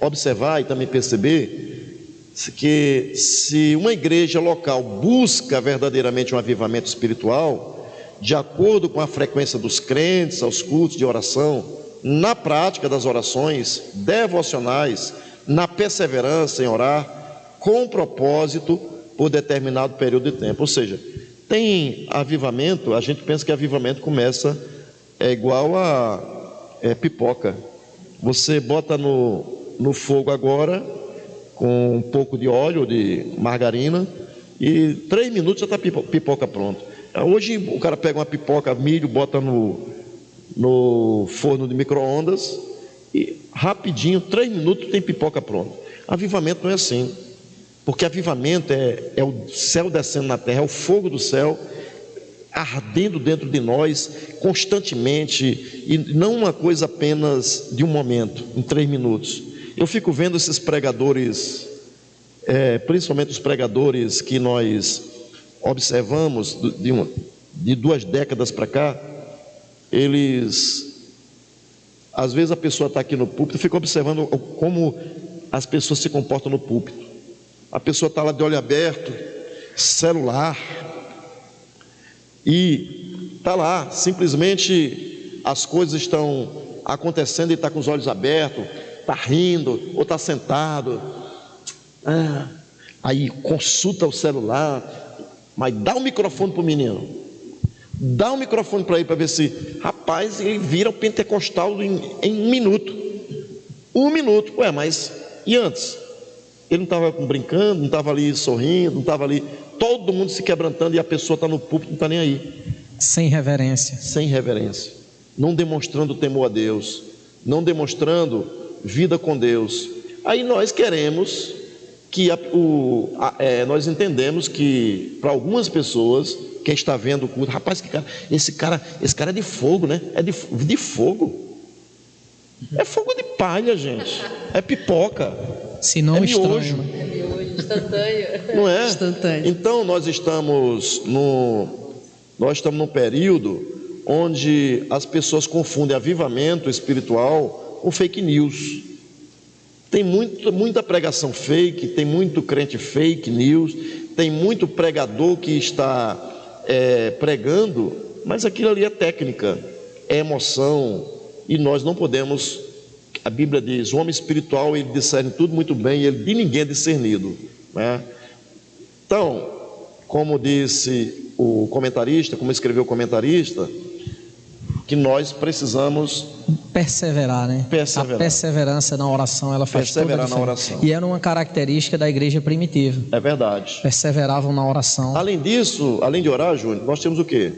observar e também perceber que se uma igreja local busca verdadeiramente um avivamento espiritual, de acordo com a frequência dos crentes aos cultos de oração, na prática das orações devocionais, na perseverança em orar, com propósito por determinado período de tempo. Ou seja, Tem avivamento, a gente pensa que avivamento começa, é igual a pipoca. Você bota no fogo agora, com um pouco de óleo, de margarina, e 3 minutos já está pipoca pronta. Hoje o cara pega uma pipoca, milho, bota no forno de micro-ondas e rapidinho, 3 minutos tem pipoca pronta. Avivamento não é assim, porque avivamento é o céu descendo na terra, é o fogo do céu ardendo dentro de nós constantemente, e não uma coisa apenas de um momento, em 3 minutos. Eu fico vendo esses pregadores, principalmente os pregadores que nós observamos de 2 décadas para cá. Eles, às vezes a pessoa está aqui no púlpito, fica observando como as pessoas se comportam no púlpito. A pessoa está lá de olho aberto, celular, e está lá, simplesmente as coisas estão acontecendo e está com os olhos abertos, está rindo, ou está sentado, aí consulta o celular. Mas dá o microfone para o menino, dá o microfone para ele, para ver se, rapaz, ele vira o pentecostal em 1 minuto. 1 minuto, mas e antes? Ele não estava brincando, não estava ali sorrindo, não estava ali, todo mundo se quebrantando, e a pessoa está no púlpito, não está nem aí. Sem reverência. Sem reverência, não demonstrando temor a Deus, não demonstrando vida com Deus. Aí nós queremos que nós entendemos que para algumas pessoas, quem está vendo o culto, rapaz, esse cara é de fogo, né? É de fogo. É fogo de palha, gente. É pipoca. Se não miojo. É miojo, instantâneo. Não é? Instantâneo. Então nós estamos num período onde as pessoas confundem avivamento espiritual com fake news. Tem muita pregação fake, tem muito crente fake news, tem muito pregador que está pregando, mas aquilo ali é técnica, é emoção, e nós não podemos. A Bíblia diz: o homem espiritual, ele discerne tudo muito bem, e ele de ninguém é discernido, né? Então, como disse o comentarista, como escreveu o comentarista, que nós precisamos perseverar, né? Perseverar. A perseverança na oração, ela faz toda a diferença. Na oração. E era uma característica da igreja primitiva. É verdade. Perseveravam na oração. Além disso, além de orar, Júnior, nós temos o quê?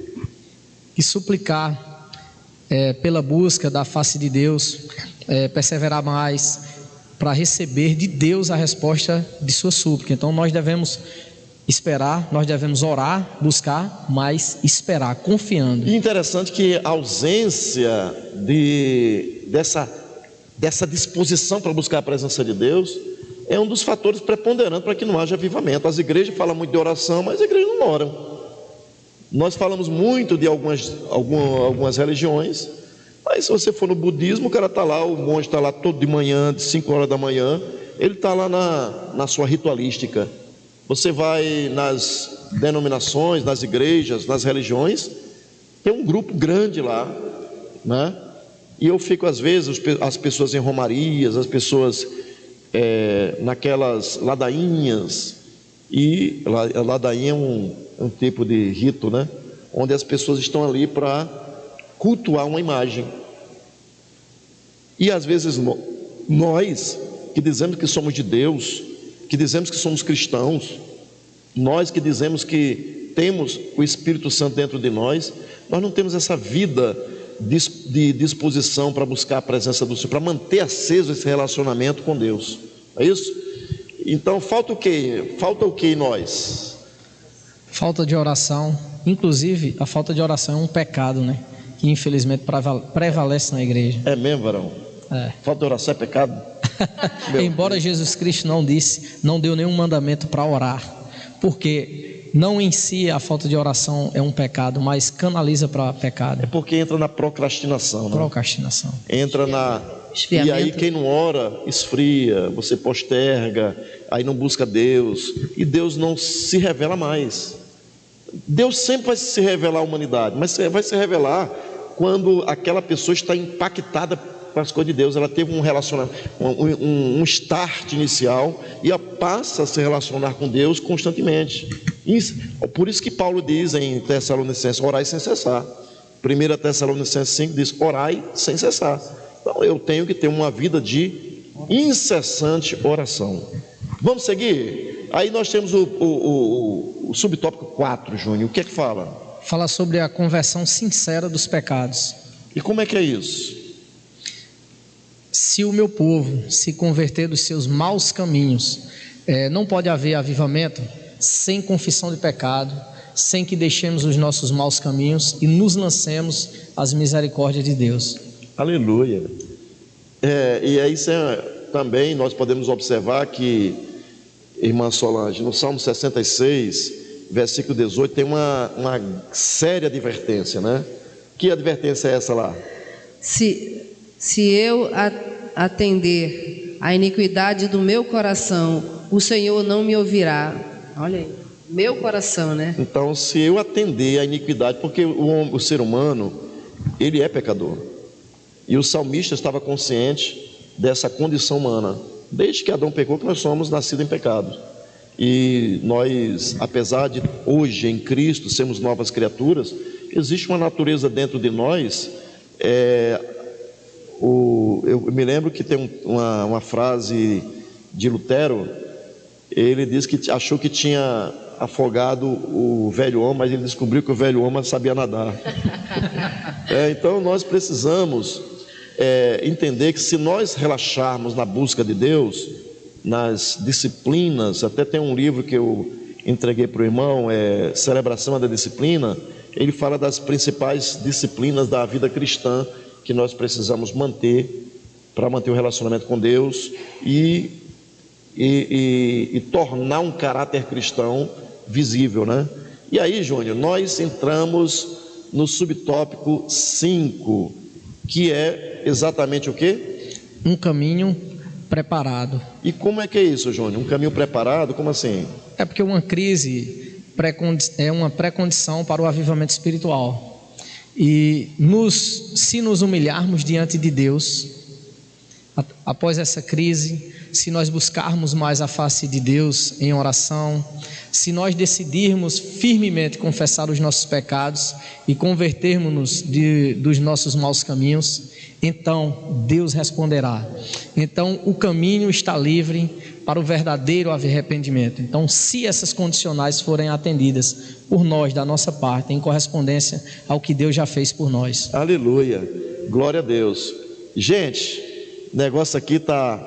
E suplicar pela busca da face de Deus, perseverar mais para receber de Deus a resposta de sua súplica. Então nós devemos esperar, nós devemos orar, buscar, mas esperar, confiando. E interessante que a ausência dessa disposição para buscar a presença de Deus é um dos fatores preponderantes para que não haja avivamento. As igrejas falam muito de oração, mas as igrejas não oram. Nós falamos muito de algumas religiões, mas se você for no budismo, o cara está lá, o monge está lá todo de manhã, de 5 horas da manhã, ele está lá na sua ritualística. Você vai nas denominações, nas igrejas, nas religiões, tem um grupo grande lá, né? E eu fico, às vezes, as pessoas em romarias, as pessoas naquelas ladainhas, e a ladainha é um tipo de rito, né? Onde as pessoas estão ali para cultuar uma imagem. E às vezes nós, que dizemos que somos de Deus, que dizemos que somos cristãos, nós que dizemos que temos o Espírito Santo dentro de nós não temos essa vida de disposição para buscar a presença do Senhor, para manter aceso esse relacionamento com Deus. É isso? Então falta o quê? Falta o quê em nós? Falta de oração. Inclusive, a falta de oração é um pecado, né? Que infelizmente prevalece na igreja. É mesmo, varão? Falta de oração é pecado? Embora Jesus Cristo não deu nenhum mandamento para orar, porque não em si a falta de oração é um pecado, mas canaliza para pecado. É porque entra na procrastinação, né? Procrastinação. Entra na... E aí quem não ora, esfria, você posterga, aí não busca Deus, e Deus não se revela mais. Deus sempre vai se revelar à humanidade, mas vai se revelar quando aquela pessoa está impactada para as coisas de Deus. Ela teve um relacionamento, um start inicial, e ela passa a se relacionar com Deus constantemente. Por isso que Paulo diz em Tessalonicenses: orai sem cessar. 1 Tessalonicenses 5 diz: orai sem cessar. Então eu tenho que ter uma vida de incessante oração. Vamos seguir? Aí nós temos o subtópico 4, Júnior. O que é que fala? Fala sobre a conversão sincera dos pecados. E como é que é isso? Se o meu povo se converter dos seus maus caminhos, não pode haver avivamento sem confissão de pecado, sem que deixemos os nossos maus caminhos e nos lancemos às misericórdias de Deus. Aleluia. E aí também nós podemos observar que, irmã Solange, no Salmo 66, versículo 18, tem uma séria advertência, né? Que advertência é essa lá? Se eu atender a iniquidade do meu coração, o Senhor não me ouvirá. Olha aí, meu coração, né? Então, se eu atender a iniquidade, porque o ser humano, ele é pecador. E o salmista estava consciente dessa condição humana. Desde que Adão pecou, que nós somos nascidos em pecado. E nós, apesar de hoje em Cristo sermos novas criaturas, existe uma natureza dentro de nós. Eu me lembro que tem uma frase de Lutero. Ele disse que achou que tinha afogado o velho homem, mas ele descobriu que o velho homem sabia nadar. Então nós precisamos entender que, se nós relaxarmos na busca de Deus, nas disciplinas, até tem um livro que eu entreguei para o irmão, Celebração da Disciplina. Ele fala das principais disciplinas da vida cristã que nós precisamos manter para manter o relacionamento com Deus e tornar um caráter cristão visível, né? E aí, Júnior, nós entramos no subtópico 5, que é exatamente o quê? Um caminho preparado. E como é que é isso, Júnior? Um caminho preparado? Como assim? É porque uma crise é uma pré-condição para o avivamento espiritual. E se nos humilharmos diante de Deus, após essa crise, se nós buscarmos mais a face de Deus em oração, se nós decidirmos firmemente confessar os nossos pecados e convertermos-nos dos nossos maus caminhos, então Deus responderá. Então o caminho está livre para o verdadeiro arrependimento. Então, se essas condicionais forem atendidas por nós, da nossa parte, em correspondência ao que Deus já fez por nós. Aleluia, glória a Deus. Gente, o negócio aqui tá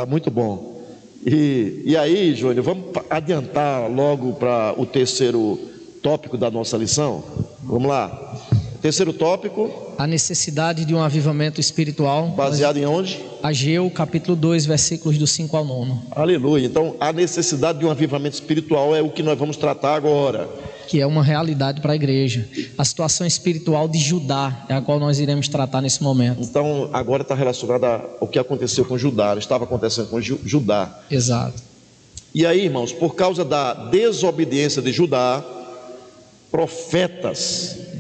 muito bom. E aí, Júnior, vamos adiantar logo para o terceiro tópico da nossa lição? Vamos lá. Terceiro tópico: a necessidade de um avivamento espiritual. Baseado em onde? Ageu, capítulo 2, versículos do 5 ao 9. Aleluia. Então, a necessidade de um avivamento espiritual é o que nós vamos tratar agora, que é uma realidade para a igreja. A situação espiritual de Judá é a qual nós iremos tratar nesse momento. Então, agora está relacionada ao que aconteceu com Judá, estava acontecendo com Judá. Exato. E aí, irmãos, por causa da desobediência de Judá,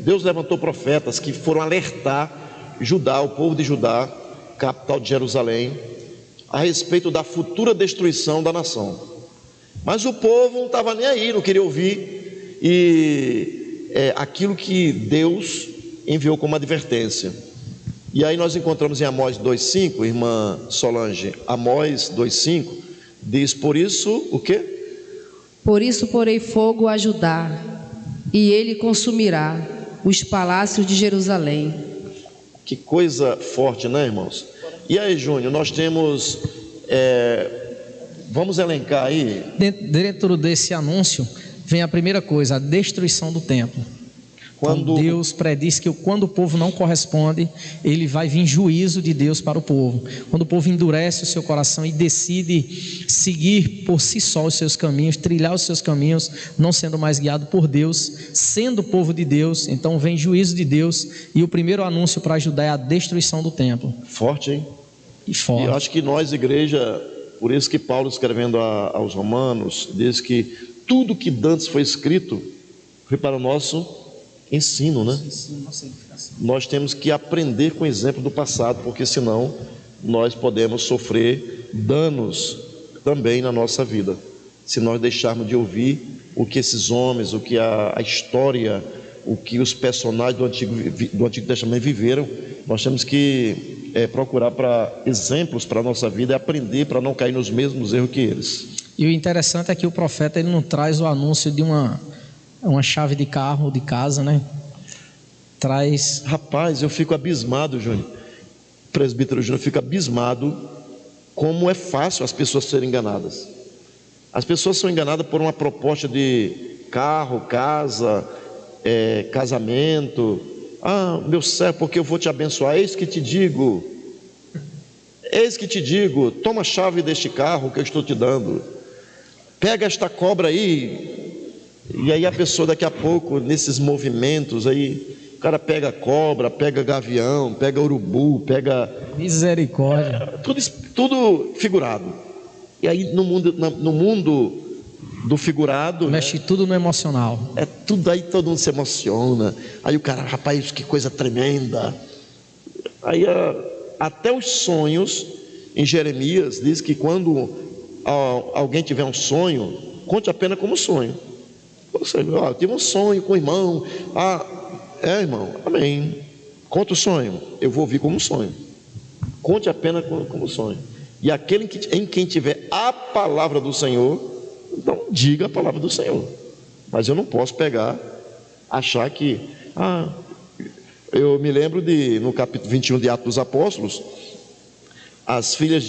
Deus levantou profetas que foram alertar Judá, o povo de Judá, capital de Jerusalém, a respeito da futura destruição da nação. Mas o povo não estava nem aí, não queria ouvir, e aquilo que Deus enviou como advertência. E aí nós encontramos em Amós 2,5, irmã Solange, Amós 2,5, diz: por isso, o quê? Por isso porei fogo a Judá, e ele consumirá os palácios de Jerusalém. Que coisa forte, né, irmãos? E aí, Júnior, nós temos, vamos elencar aí. Dentro desse anúncio vem a primeira coisa, a destruição do templo. Quando Deus prediz que quando o povo não corresponde, ele vai vir juízo de Deus para o povo. Quando o povo endurece o seu coração e decide seguir por si só os seus caminhos, trilhar os seus caminhos, não sendo mais guiado por Deus, sendo o povo de Deus, então vem juízo de Deus. E o primeiro anúncio para Judá é a destruição do templo. Forte, hein? E forte. E eu acho que nós, igreja, por isso que Paulo, escrevendo aos Romanos, diz que tudo que dantes foi escrito foi para o nosso ensino, né? Nós temos que aprender com o exemplo do passado, porque senão nós podemos sofrer danos também na nossa vida, se nós deixarmos de ouvir o que esses homens, o que a história, o que os personagens do Antigo Testamento viveram. Nós temos que procurar exemplos para a nossa vida e aprender para não cair nos mesmos erros que eles. E o interessante é que o profeta ele não traz o anúncio de uma chave de carro, de casa, né? Traz... Rapaz, eu fico abismado, Júnior, presbítero Júnior, eu fico abismado como é fácil as pessoas serem enganadas. As pessoas são enganadas por uma proposta de carro, casa, casamento. Ah, meu servo, porque eu vou te abençoar. Eis que te digo, toma a chave deste carro que eu estou te dando, pega esta cobra aí. E aí a pessoa daqui a pouco, nesses movimentos aí, o cara pega cobra, pega gavião, pega urubu, pega... Misericórdia. Tudo figurado. E aí no mundo do figurado, mexe, né? Tudo no emocional. Tudo aí, todo mundo se emociona. Aí o cara, rapaz, que coisa tremenda. Aí até os sonhos, em Jeremias, diz que quando alguém tiver um sonho, conte apenas como sonho. Ou seja, eu tive um sonho com o irmão. Irmão, amém. Conta o sonho, eu vou ouvir como sonho. Conte apenas como sonho. E aquele em quem tiver a palavra do Senhor, então diga a palavra do Senhor. Mas eu não posso achar que... eu me lembro no capítulo 21 de Atos dos Apóstolos, as filhas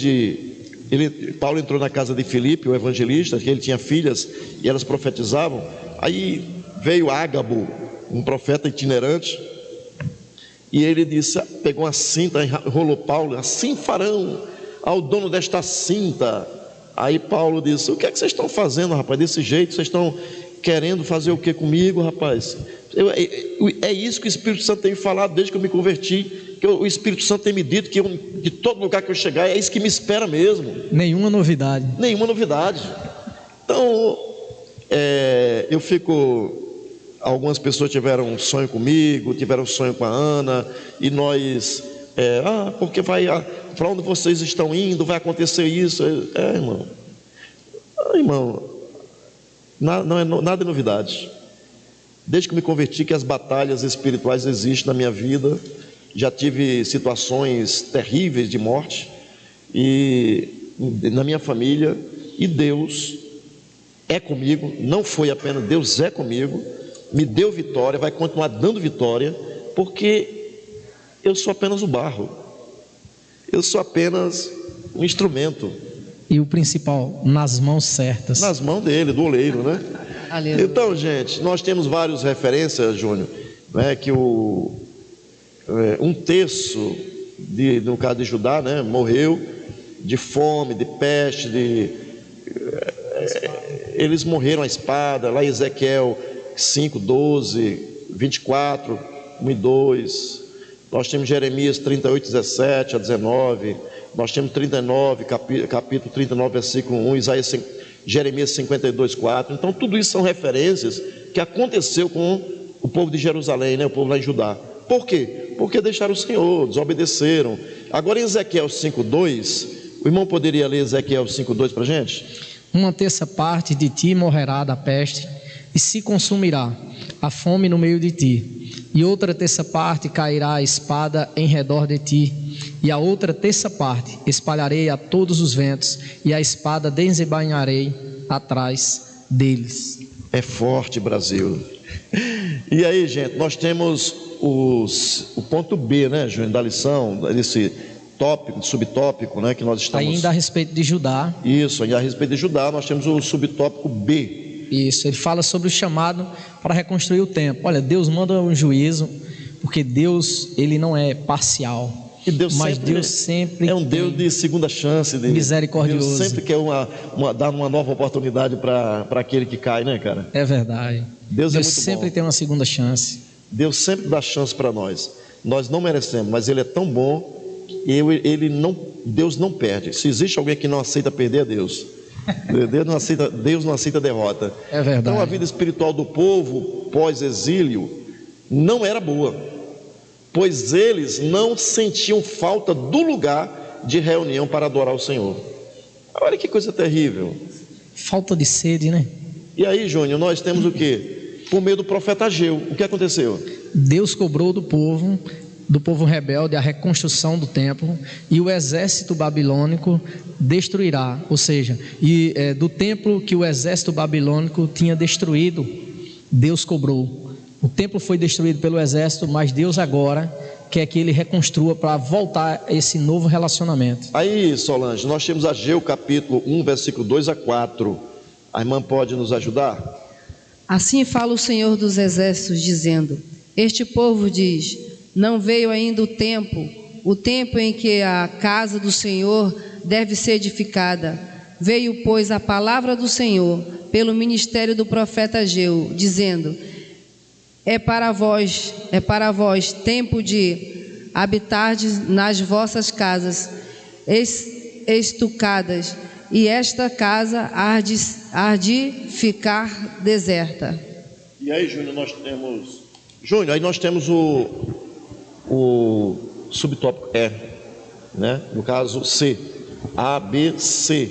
Paulo entrou na casa de Filipe, o evangelista, que ele tinha filhas e elas profetizavam. Aí veio Ágabo, um profeta itinerante, e ele pegou uma cinta, enrolou Paulo: assim farão ao dono desta cinta. Aí Paulo disse: o que é que vocês estão fazendo, rapaz, desse jeito? Vocês estão querendo fazer o que comigo, rapaz? É isso que o Espírito Santo tem me falado desde que eu me converti, que o Espírito Santo tem me dito que de todo lugar que eu chegar, é isso que me espera mesmo. Nenhuma novidade. Então algumas pessoas tiveram um sonho comigo, tiveram um sonho com a Ana, e nós porque para onde vocês estão indo, vai acontecer isso. Irmão, nada é novidade. Desde que me converti, que as batalhas espirituais existem na minha vida. Já tive situações terríveis de morte na minha família, e Deus é comigo. Não foi apenas, Deus é comigo, me deu vitória, vai continuar dando vitória, porque eu sou apenas o barro, eu sou apenas um instrumento. E o principal, nas mãos certas. Nas mãos dele, do oleiro, né? Aleluia. Então, gente, nós temos várias referências, Júnior, que um terço, no caso de Judá, né, morreu de fome, de peste, eles morreram à espada, lá em Ezequiel 5, 12, 24, 1 e 2. Nós temos Jeremias 38, 17 a 19. Nós temos 39, capítulo 39, versículo 1, Jeremias 52, 4. Então tudo isso são referências que aconteceu com o povo de Jerusalém, né? O povo lá em Judá. Por quê? Porque deixaram o Senhor, desobedeceram. Agora em Ezequiel 5, 2, o irmão poderia ler Ezequiel 5, 2 para a gente? 1/3 parte de ti morrerá da peste, e se consumirá a fome no meio de ti, e 1/3 parte cairá a espada em redor de ti, e a 1/3 parte espalharei a todos os ventos, e a espada desembainharei atrás deles. É forte, Brasil. E aí, gente, nós temos o ponto B, né, Júnior, da lição, desse tópico, subtópico, né, que nós estamos... Ainda a respeito de Judá. Isso, ainda a respeito de Judá, nós temos o subtópico B. Isso, ele fala sobre o chamado para reconstruir o templo. Olha, Deus manda um juízo, porque Deus, ele não é parcial. Mas Deus sempre é um Deus de segunda chance, misericordioso. Deus sempre quer dar uma nova oportunidade para aquele que cai, né, cara? É verdade. Deus sempre tem uma segunda chance. Deus sempre dá chance para nós. Nós não merecemos, mas Ele é tão bom, Deus não perde. Se existe alguém que não aceita perder, é Deus. Deus não aceita derrota. É verdade. Então a vida espiritual do povo pós-exílio não era boa, pois eles não sentiam falta do lugar de reunião para adorar o Senhor. Olha que coisa terrível. Falta de sede, né? E aí, Júnior, nós temos o quê? Por meio do profeta Ageu, o que aconteceu? Deus cobrou do povo rebelde a reconstrução do templo, e o exército babilônico destruirá, ou seja, do templo que o exército babilônico tinha destruído, Deus cobrou. O templo foi destruído pelo exército, mas Deus agora quer que ele reconstrua para voltar a esse novo relacionamento. Aí, Solange, nós temos Ageu capítulo 1, versículo 2 a 4. A irmã pode nos ajudar? Assim fala o Senhor dos Exércitos, dizendo: este povo diz: não veio ainda o tempo em que a casa do Senhor deve ser edificada. Veio, pois, a palavra do Senhor pelo ministério do profeta Ageu, dizendo: é para vós tempo de habitardes nas vossas casas estucadas, e esta casa há de ficar deserta. E aí, Júnior, nós temos o subtópico E, né? No caso C, A, B, C.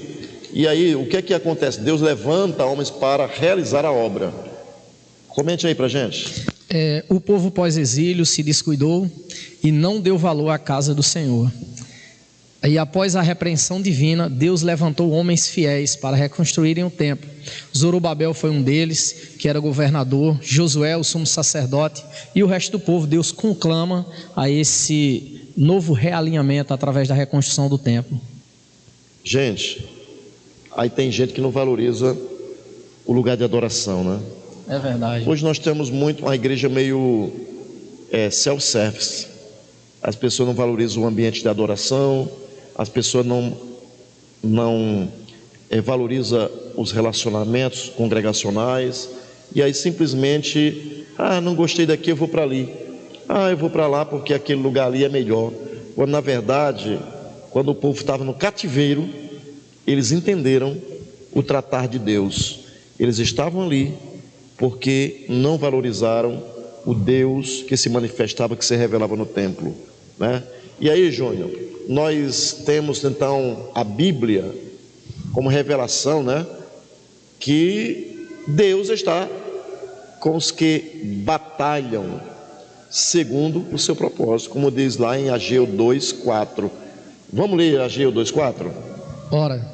E aí, o que é que acontece? Deus levanta homens para realizar a obra. Comente aí pra gente. O povo pós-exílio se descuidou e não deu valor à casa do Senhor. E após a repreensão divina, Deus levantou homens fiéis para reconstruírem o templo. Zorobabel foi um deles, que era governador, Josué, o sumo sacerdote, e o resto do povo. Deus conclama a esse novo realinhamento através da reconstrução do templo. Gente, aí tem gente que não valoriza o lugar de adoração, né? É verdade. Hoje nós temos muito uma igreja meio self-service. As pessoas não valorizam o ambiente de adoração, as pessoas não valorizam os relacionamentos congregacionais, e aí simplesmente, não gostei daqui, eu vou para ali. Eu vou para lá porque aquele lugar ali é melhor. Quando na verdade, quando o povo estava no cativeiro, eles entenderam o tratar de Deus. Eles estavam ali porque não valorizaram o Deus que se manifestava, que se revelava no templo, né? E aí, Júnior, nós temos então a Bíblia como revelação, né? Que Deus está com os que batalham segundo o seu propósito, como diz lá em Ageu 2:4. Vamos ler Ageu 2:4? Ora,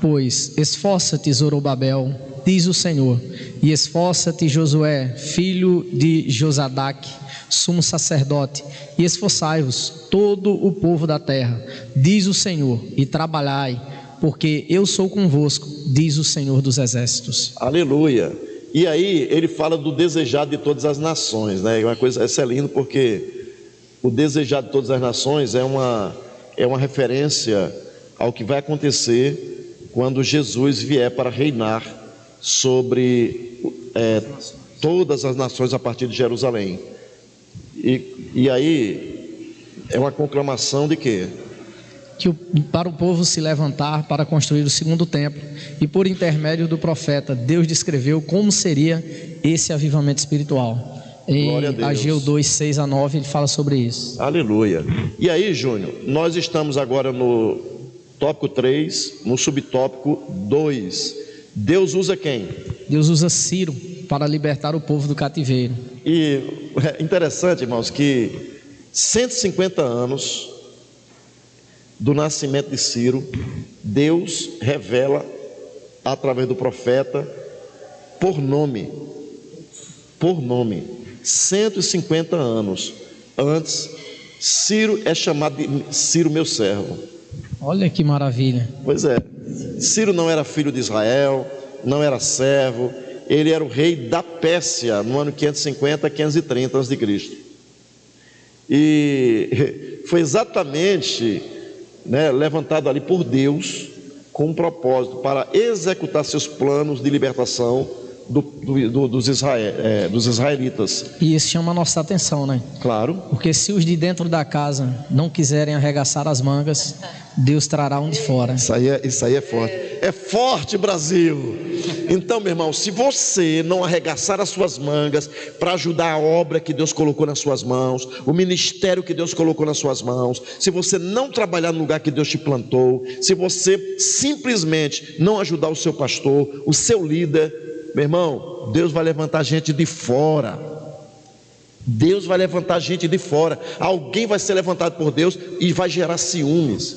pois esforça-te, Zorobabel, diz o Senhor, e esforça-te, Josué, filho de Josadaque, sumo sacerdote, e esforçai-vos todo o povo da terra, diz o Senhor, e trabalhai, porque eu sou convosco, diz o Senhor dos exércitos. Aleluia. E aí ele fala do desejado de todas as nações, né? Uma coisa, essa é lindo, porque o desejado de todas as nações é uma referência ao que vai acontecer quando Jesus vier para reinar sobre todas as nações a partir de Jerusalém. E aí é uma conclamação de quê? Para o povo se levantar para construir o segundo templo, e por intermédio do profeta Deus descreveu como seria esse avivamento espiritual. Em Ageu 2:6-9 ele fala sobre isso. Aleluia. E aí, Júnior, nós estamos agora no tópico 3, no subtópico 2. Deus usa quem? Deus usa Ciro para libertar o povo do cativeiro. E é interessante, irmãos, que 150 anos do nascimento de Ciro, Deus revela através do profeta por nome. 150 anos antes, Ciro é chamado de Ciro, meu servo. Olha que maravilha. Pois é, Ciro não era filho de Israel, não era servo, ele era o rei da Pérsia no ano 550 a 530 a.C. E foi exatamente levantado ali por Deus com um propósito para executar seus planos de libertação dos israelitas. E isso chama a nossa atenção, né? Claro. Porque se os de dentro da casa não quiserem arregaçar as mangas, Deus trará um de fora. Isso aí é forte. é forte, Brasil. Então, meu irmão, se você não arregaçar as suas mangas para ajudar a obra que Deus colocou nas suas mãos, o ministério que Deus colocou nas suas mãos, se você não trabalhar no lugar que Deus te plantou, se você simplesmente não ajudar o seu pastor, o seu líder, meu irmão, Deus vai levantar gente de fora. Deus vai levantar gente de fora. Alguém vai ser levantado por Deus e vai gerar ciúmes.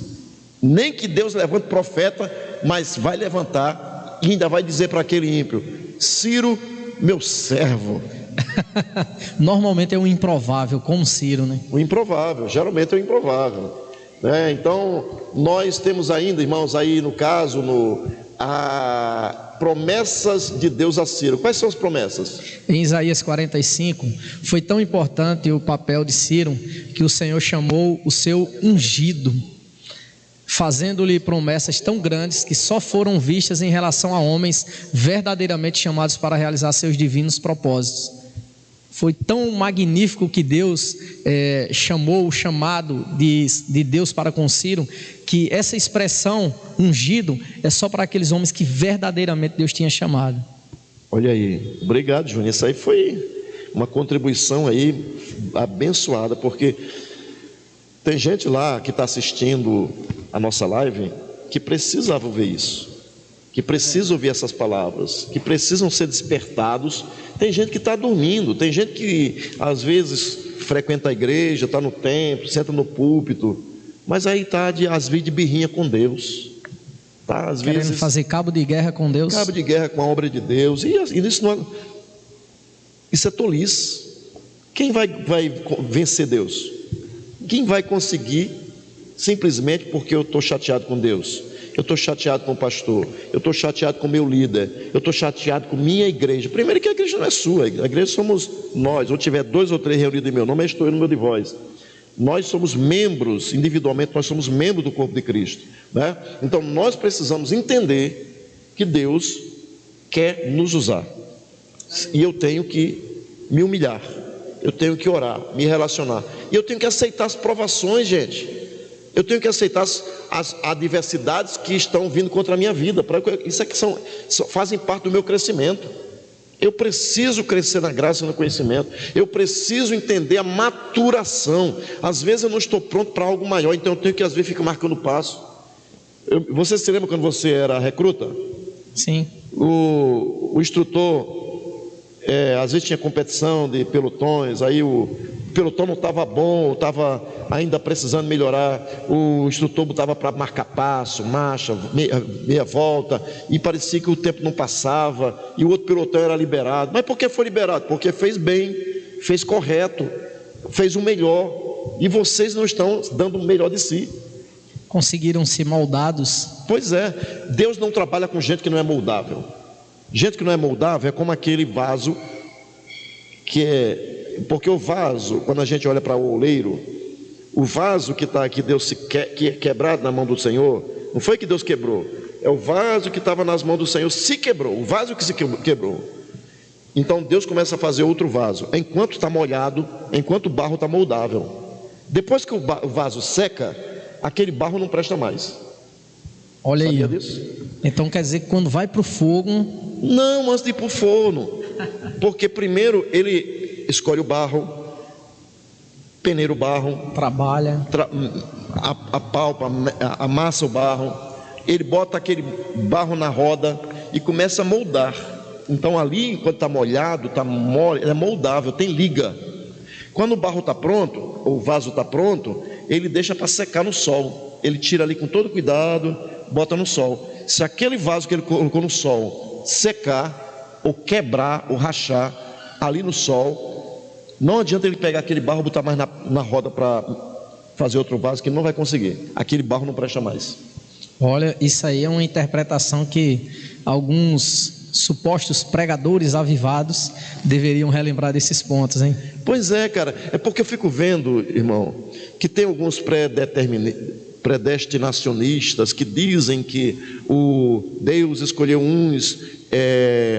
Nem que Deus levante profeta, mas vai levantar e ainda vai dizer para aquele ímpio: Ciro, meu servo. Normalmente é um improvável, como Ciro, né? O improvável, geralmente é o improvável, né? Então nós temos ainda, irmãos, aí no caso, promessas de Deus a Ciro. Quais são as promessas? Em Isaías 45, foi tão importante o papel de Ciro, que o Senhor chamou o seu ungido, fazendo-lhe promessas tão grandes que só foram vistas em relação a homens verdadeiramente chamados para realizar seus divinos propósitos. Foi tão magnífico que Deus chamou o chamado de Deus para com Ciro, que essa expressão ungido é só para aqueles homens que verdadeiramente Deus tinha chamado. Olha aí, obrigado, Júnior. Isso aí foi uma contribuição aí abençoada, porque tem gente lá que está assistindo a nossa live que precisava ouvir isso, que precisa ouvir essas palavras, que precisam ser despertados. Tem gente que está dormindo, tem gente que às vezes frequenta a igreja, está no templo, senta no púlpito, mas aí está às vezes de birrinha com Deus, tá às querendo vezes fazer cabo de guerra com Deus, cabo de guerra com a obra de Deus, e isso é tolice. Quem vai vencer Deus? Quem vai conseguir simplesmente porque eu estou chateado com Deus? Eu estou chateado com o pastor, eu estou chateado com o meu líder, eu estou chateado com minha igreja. Primeiro que a igreja não é sua, a igreja somos nós. Ou tiver 2 ou 3 reunidos em meu nome, eu estou no meu de vós. Nós somos membros, individualmente nós somos membros do corpo de Cristo, né? Então nós precisamos entender que Deus quer nos usar, e eu tenho que me humilhar, eu tenho que orar, me relacionar, e eu tenho que aceitar as provações, gente. Eu tenho que aceitar as adversidades que estão vindo contra a minha vida. Isso é que fazem parte do meu crescimento. Eu preciso crescer na graça e no conhecimento. Eu preciso entender a maturação. Às vezes eu não estou pronto para algo maior, então eu tenho que às vezes ficar marcando passo. Você se lembra quando você era recruta? Sim. O instrutor, às vezes tinha competição de pelotões, aí o pelotão não estava bom, estava ainda precisando melhorar, o instrutor botava para marcar passo, marcha, meia volta, e parecia que o tempo não passava, e o outro pelotão era liberado. Mas por que foi liberado? Porque fez bem, fez correto, fez o melhor, e vocês não estão dando o melhor de si. Conseguiram ser moldados. Pois é, Deus não trabalha com gente que não é moldável. Gente que não é moldável é como aquele vaso porque o vaso, quando a gente olha para o oleiro, o vaso que está aqui, Deus quebrado na mão do Senhor, não foi que Deus quebrou, é o vaso que estava nas mãos do Senhor, se quebrou, o vaso que se quebrou. Então Deus começa a fazer outro vaso, enquanto está molhado, enquanto o barro está moldável. Depois que o vaso seca, aquele barro não presta mais. Olha Sabia aí disso? Então quer dizer que quando vai para o fogo... Não, antes de ir para o forno, porque primeiro ele escolhe o barro, peneira o barro, trabalha, apalpa, amassa o barro, ele bota aquele barro na roda e começa a moldar. Então ali, enquanto está molhado, está mole, é moldável, tem liga. Quando o barro está pronto, ou o vaso está pronto, ele deixa para secar no sol, ele tira ali com todo cuidado, bota no sol. Se aquele vaso que ele colocou no sol secar, ou quebrar, ou rachar ali no sol, não adianta ele pegar aquele barro e botar mais na roda para fazer outro vaso, que ele não vai conseguir. Aquele barro não presta mais. Olha, isso aí é uma interpretação que alguns supostos pregadores avivados deveriam relembrar desses pontos, hein? Pois é, cara, é porque eu fico vendo, irmão, que tem alguns predestinacionistas que dizem que o Deus escolheu uns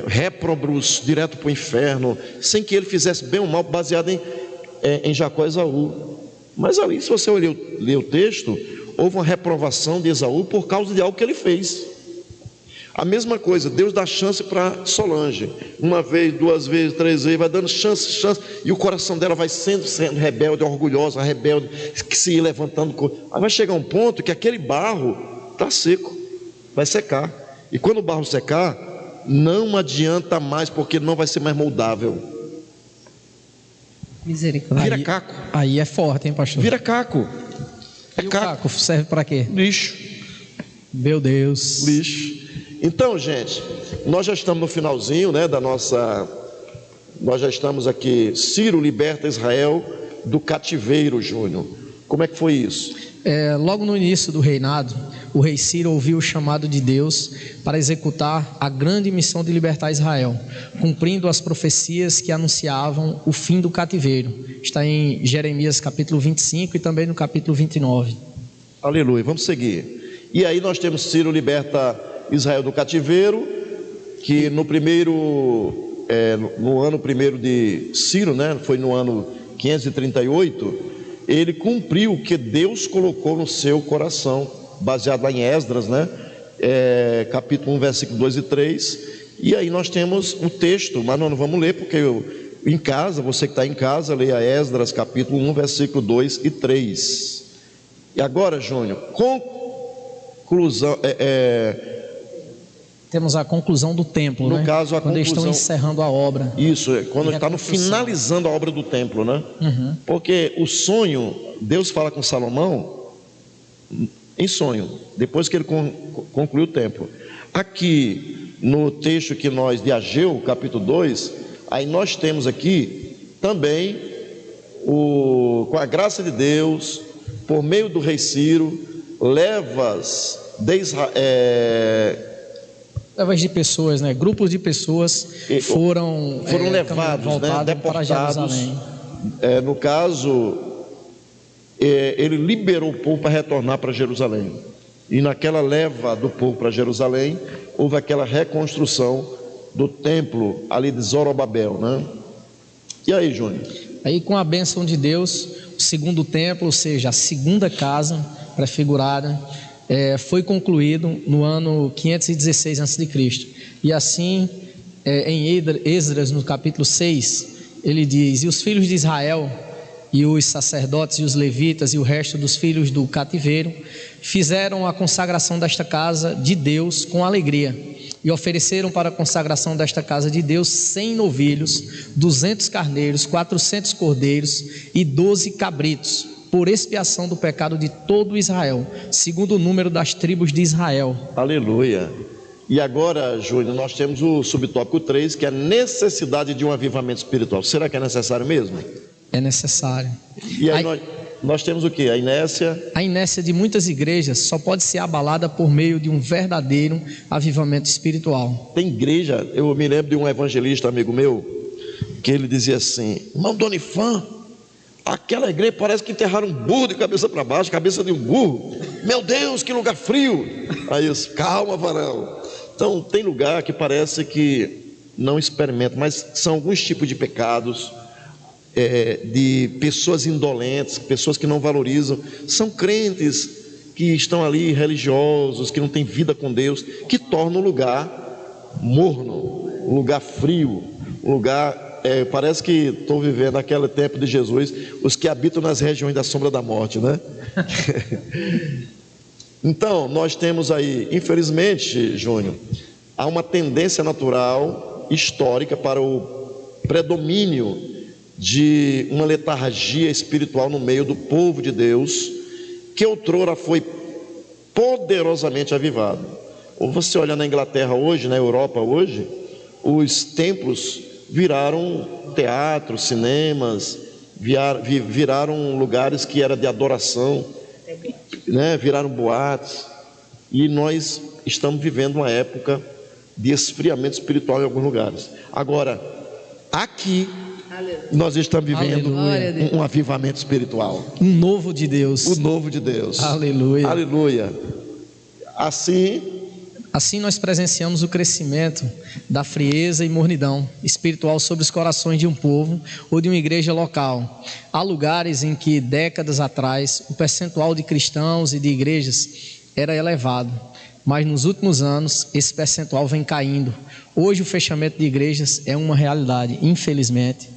réprobos direto para o inferno, sem que ele fizesse bem ou mal, baseado em Jacó e Esaú. Mas ali, se você ler o texto, houve uma reprovação de Esaú por causa de algo que ele fez. A mesma coisa, Deus dá chance para Solange, uma vez, duas vezes, três vezes, vai dando chance, e o coração dela vai sendo rebelde, orgulhosa, rebelde, que se ir levantando. Aí vai chegar um ponto que aquele barro está seco, vai secar, e quando o barro secar, não adianta mais, porque não vai ser mais moldável. Misericórdia. Vira caco. Aí é forte, hein, pastor? Vira caco. É E o caco. caco serve para quê? Lixo. Meu Deus. Lixo. Então, gente, nós já estamos no finalzinho, né, nós já estamos aqui. Ciro liberta Israel do cativeiro, Júnior. Como é que foi isso? Logo no início do reinado, o rei Ciro ouviu o chamado de Deus para executar a grande missão de libertar Israel, cumprindo as profecias que anunciavam o fim do cativeiro. Está em Jeremias capítulo 25 e também no capítulo 29. Aleluia, vamos seguir. E aí nós temos Ciro liberta Israel do cativeiro, que no ano primeiro de Ciro, né, foi no ano 538, ele cumpriu o que Deus colocou no seu coração, baseado lá em Esdras, né, capítulo 1, versículo 2 e 3, e aí nós temos o texto, mas nós não vamos ler, porque em casa, você que está em casa, leia Esdras, capítulo 1, versículo 2 e 3. E agora, Júnior, conclusão, Temos a conclusão do templo, no né? caso, quando eles estão encerrando a obra. Isso, quando está finalizando a obra do templo, né? Uhum. Porque o sonho, Deus fala com Salomão em sonho, depois que ele concluiu o templo. Aqui, no texto que nós, de Ageu, capítulo 2, aí nós temos aqui também, com a graça de Deus, por meio do rei Ciro, levas de pessoas, né? Grupos de pessoas foram levados, né? Deportados para Jerusalém. No caso, ele liberou o povo para retornar para Jerusalém. E naquela leva do povo para Jerusalém, houve aquela reconstrução do templo ali de Zorobabel, né? E aí, Júnior? Aí, com a bênção de Deus, o segundo templo, ou seja, a segunda casa prefigurada, foi concluído no ano 516 a.C. E assim, em Esdras, no capítulo 6, ele diz: e os filhos de Israel, e os sacerdotes, e os levitas, e o resto dos filhos do cativeiro, fizeram a consagração desta casa de Deus com alegria, e ofereceram para a consagração desta casa de Deus 100 novilhos, 200 carneiros, 400 cordeiros e 12 cabritos, por expiação do pecado de todo Israel, segundo o número das tribos de Israel. Aleluia. E agora, Júnior, nós temos o subtópico 3, que é a necessidade de um avivamento espiritual. Será que é necessário mesmo? É necessário. E aí nós temos o que? A inércia de muitas igrejas só pode ser abalada por meio de um verdadeiro avivamento espiritual. Tem igreja, eu me lembro de um evangelista amigo meu, que ele dizia assim: irmão Donifan, aquela igreja parece que enterraram um burro de cabeça para baixo, cabeça de um burro. Meu Deus, que lugar frio. Aí eu disse: calma, varão. Então tem lugar que parece que não experimenta, mas são alguns tipos de pecados, de pessoas indolentes, pessoas que não valorizam, são crentes que estão ali, religiosos, que não têm vida com Deus, que tornam o lugar morno, um lugar frio, um lugar... parece que estou vivendo naquele tempo de Jesus, os que habitam nas regiões da sombra da morte, né? Então, nós temos aí, infelizmente, Júnior, há uma tendência natural, histórica, para o predomínio de uma letargia espiritual no meio do povo de Deus, que outrora foi poderosamente avivado. Ou você olha na Inglaterra hoje, na Europa hoje, os templos viraram teatros, cinemas, viraram lugares que era de adoração, né? Viraram boates, e nós estamos vivendo uma época de esfriamento espiritual em alguns lugares. Agora, aqui nós estamos vivendo um avivamento espiritual, um novo de Deus. O novo de Deus. Aleluia. Aleluia. Assim nós presenciamos o crescimento da frieza e mornidão espiritual sobre os corações de um povo ou de uma igreja local. Há lugares em que décadas atrás o percentual de cristãos e de igrejas era elevado. mas nos últimos anos esse percentual vem caindo. Hoje o fechamento de igrejas é uma realidade, infelizmente.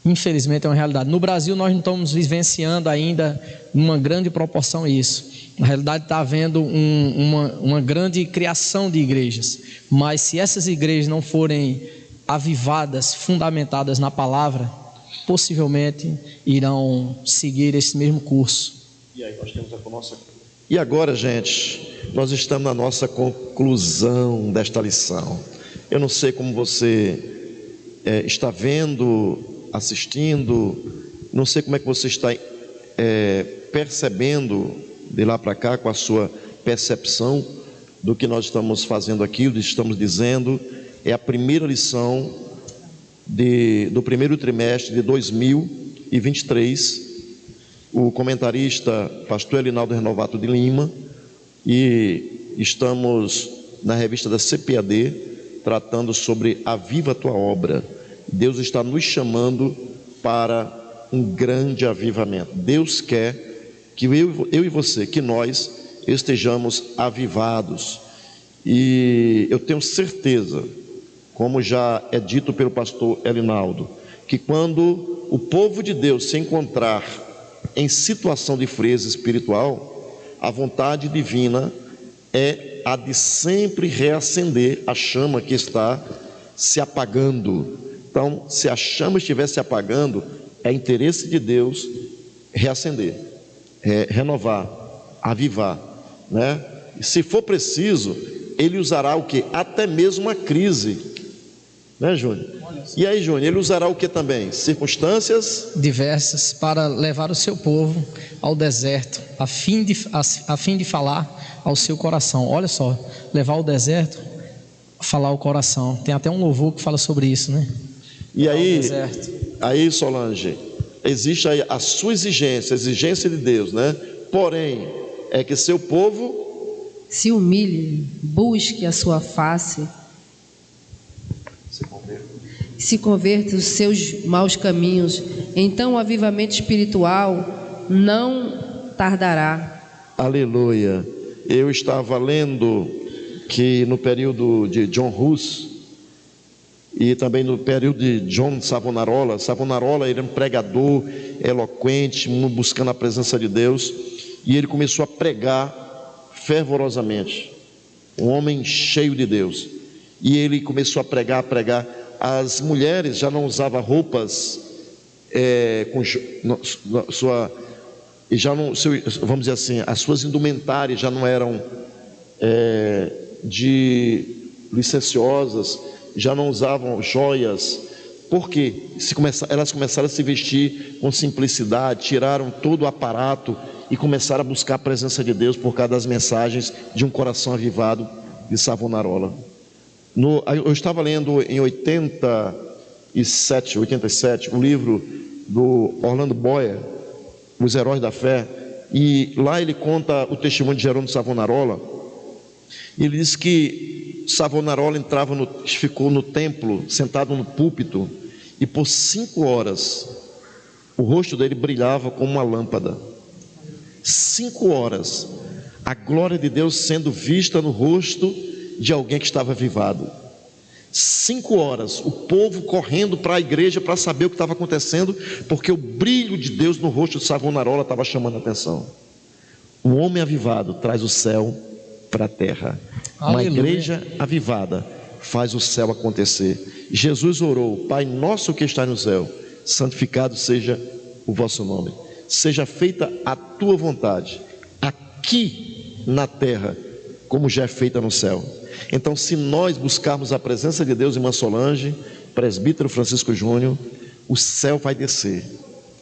Infelizmente é uma realidade. No Brasil nós não estamos vivenciando ainda numa grande proporção isso. Na realidade está havendo uma grande criação de igrejas, mas se essas igrejas não forem avivadas, fundamentadas na palavra, possivelmente irão seguir esse mesmo curso. E aí nós temos a nossa... E agora, gente, nós estamos na nossa conclusão desta lição. Eu não sei como você está vendo, assistindo, não sei como é que você está percebendo de lá para cá, com a sua percepção do que nós estamos fazendo aqui, do que estamos dizendo. É a primeira lição do primeiro trimestre de 2023. O comentarista pastor Elinaldo Renovato de Lima, e estamos na revista da CPAD tratando sobre Aviva a Tua Obra. Deus está nos chamando para um grande avivamento. Deus quer que eu e você, que nós estejamos avivados, e eu tenho certeza, como já é dito pelo pastor Elinaldo, que quando o povo de Deus se encontrar em situação de frieza espiritual, a vontade divina é a de sempre reacender a chama que está se apagando. Então, se a chama estiver se apagando, é interesse de Deus reacender, renovar, avivar, né? E se for preciso, Ele usará o que? Até mesmo a crise, né, Júnior? E aí, Júnior, Ele usará o que também? Circunstâncias diversas para levar o seu povo ao deserto, a fim de falar ao seu coração. Olha só, levar ao deserto, falar ao coração. Tem até um louvor que fala sobre isso, né? E aí, Solange, existe aí a sua exigência, a exigência de Deus, né? Porém, é que seu povo se humilhe, busque a sua face, se converta dos seus maus caminhos, então o avivamento espiritual não tardará. Aleluia. Eu estava lendo que no período de John Hus e também no período de John Savonarola, ele era um pregador eloquente, buscando a presença de Deus, e ele começou a pregar fervorosamente, um homem cheio de Deus, e ele começou a pregar. As mulheres já não usavam roupas vamos dizer assim, as suas indumentárias já não eram licenciosas, já não usavam joias, porque elas começaram a se vestir com simplicidade, tiraram todo o aparato e começaram a buscar a presença de Deus por causa das mensagens de um coração avivado de Savonarola. Eu estava lendo em 87, o livro do Orlando Boyer, Os Heróis da Fé, e lá ele conta o testemunho de Jerônimo Savonarola. Ele diz que Savonarola ficou no templo, sentado no púlpito, e por 5 horas o rosto dele brilhava como uma lâmpada. 5 horas, a glória de Deus sendo vista no rosto de alguém que estava avivado. 5 horas, o povo correndo para a igreja para saber o que estava acontecendo, porque o brilho de Deus no rosto de Savonarola estava chamando a atenção. O homem avivado traz o céu para a terra. Aleluia. Uma igreja avivada faz o céu acontecer. Jesus orou: Pai nosso que está no céu, santificado seja o vosso nome, seja feita a tua vontade, aqui na terra, como já é feita no céu. Então, se nós buscarmos a presença de Deus, irmã Solange, presbítero Francisco Júnior, o céu vai descer.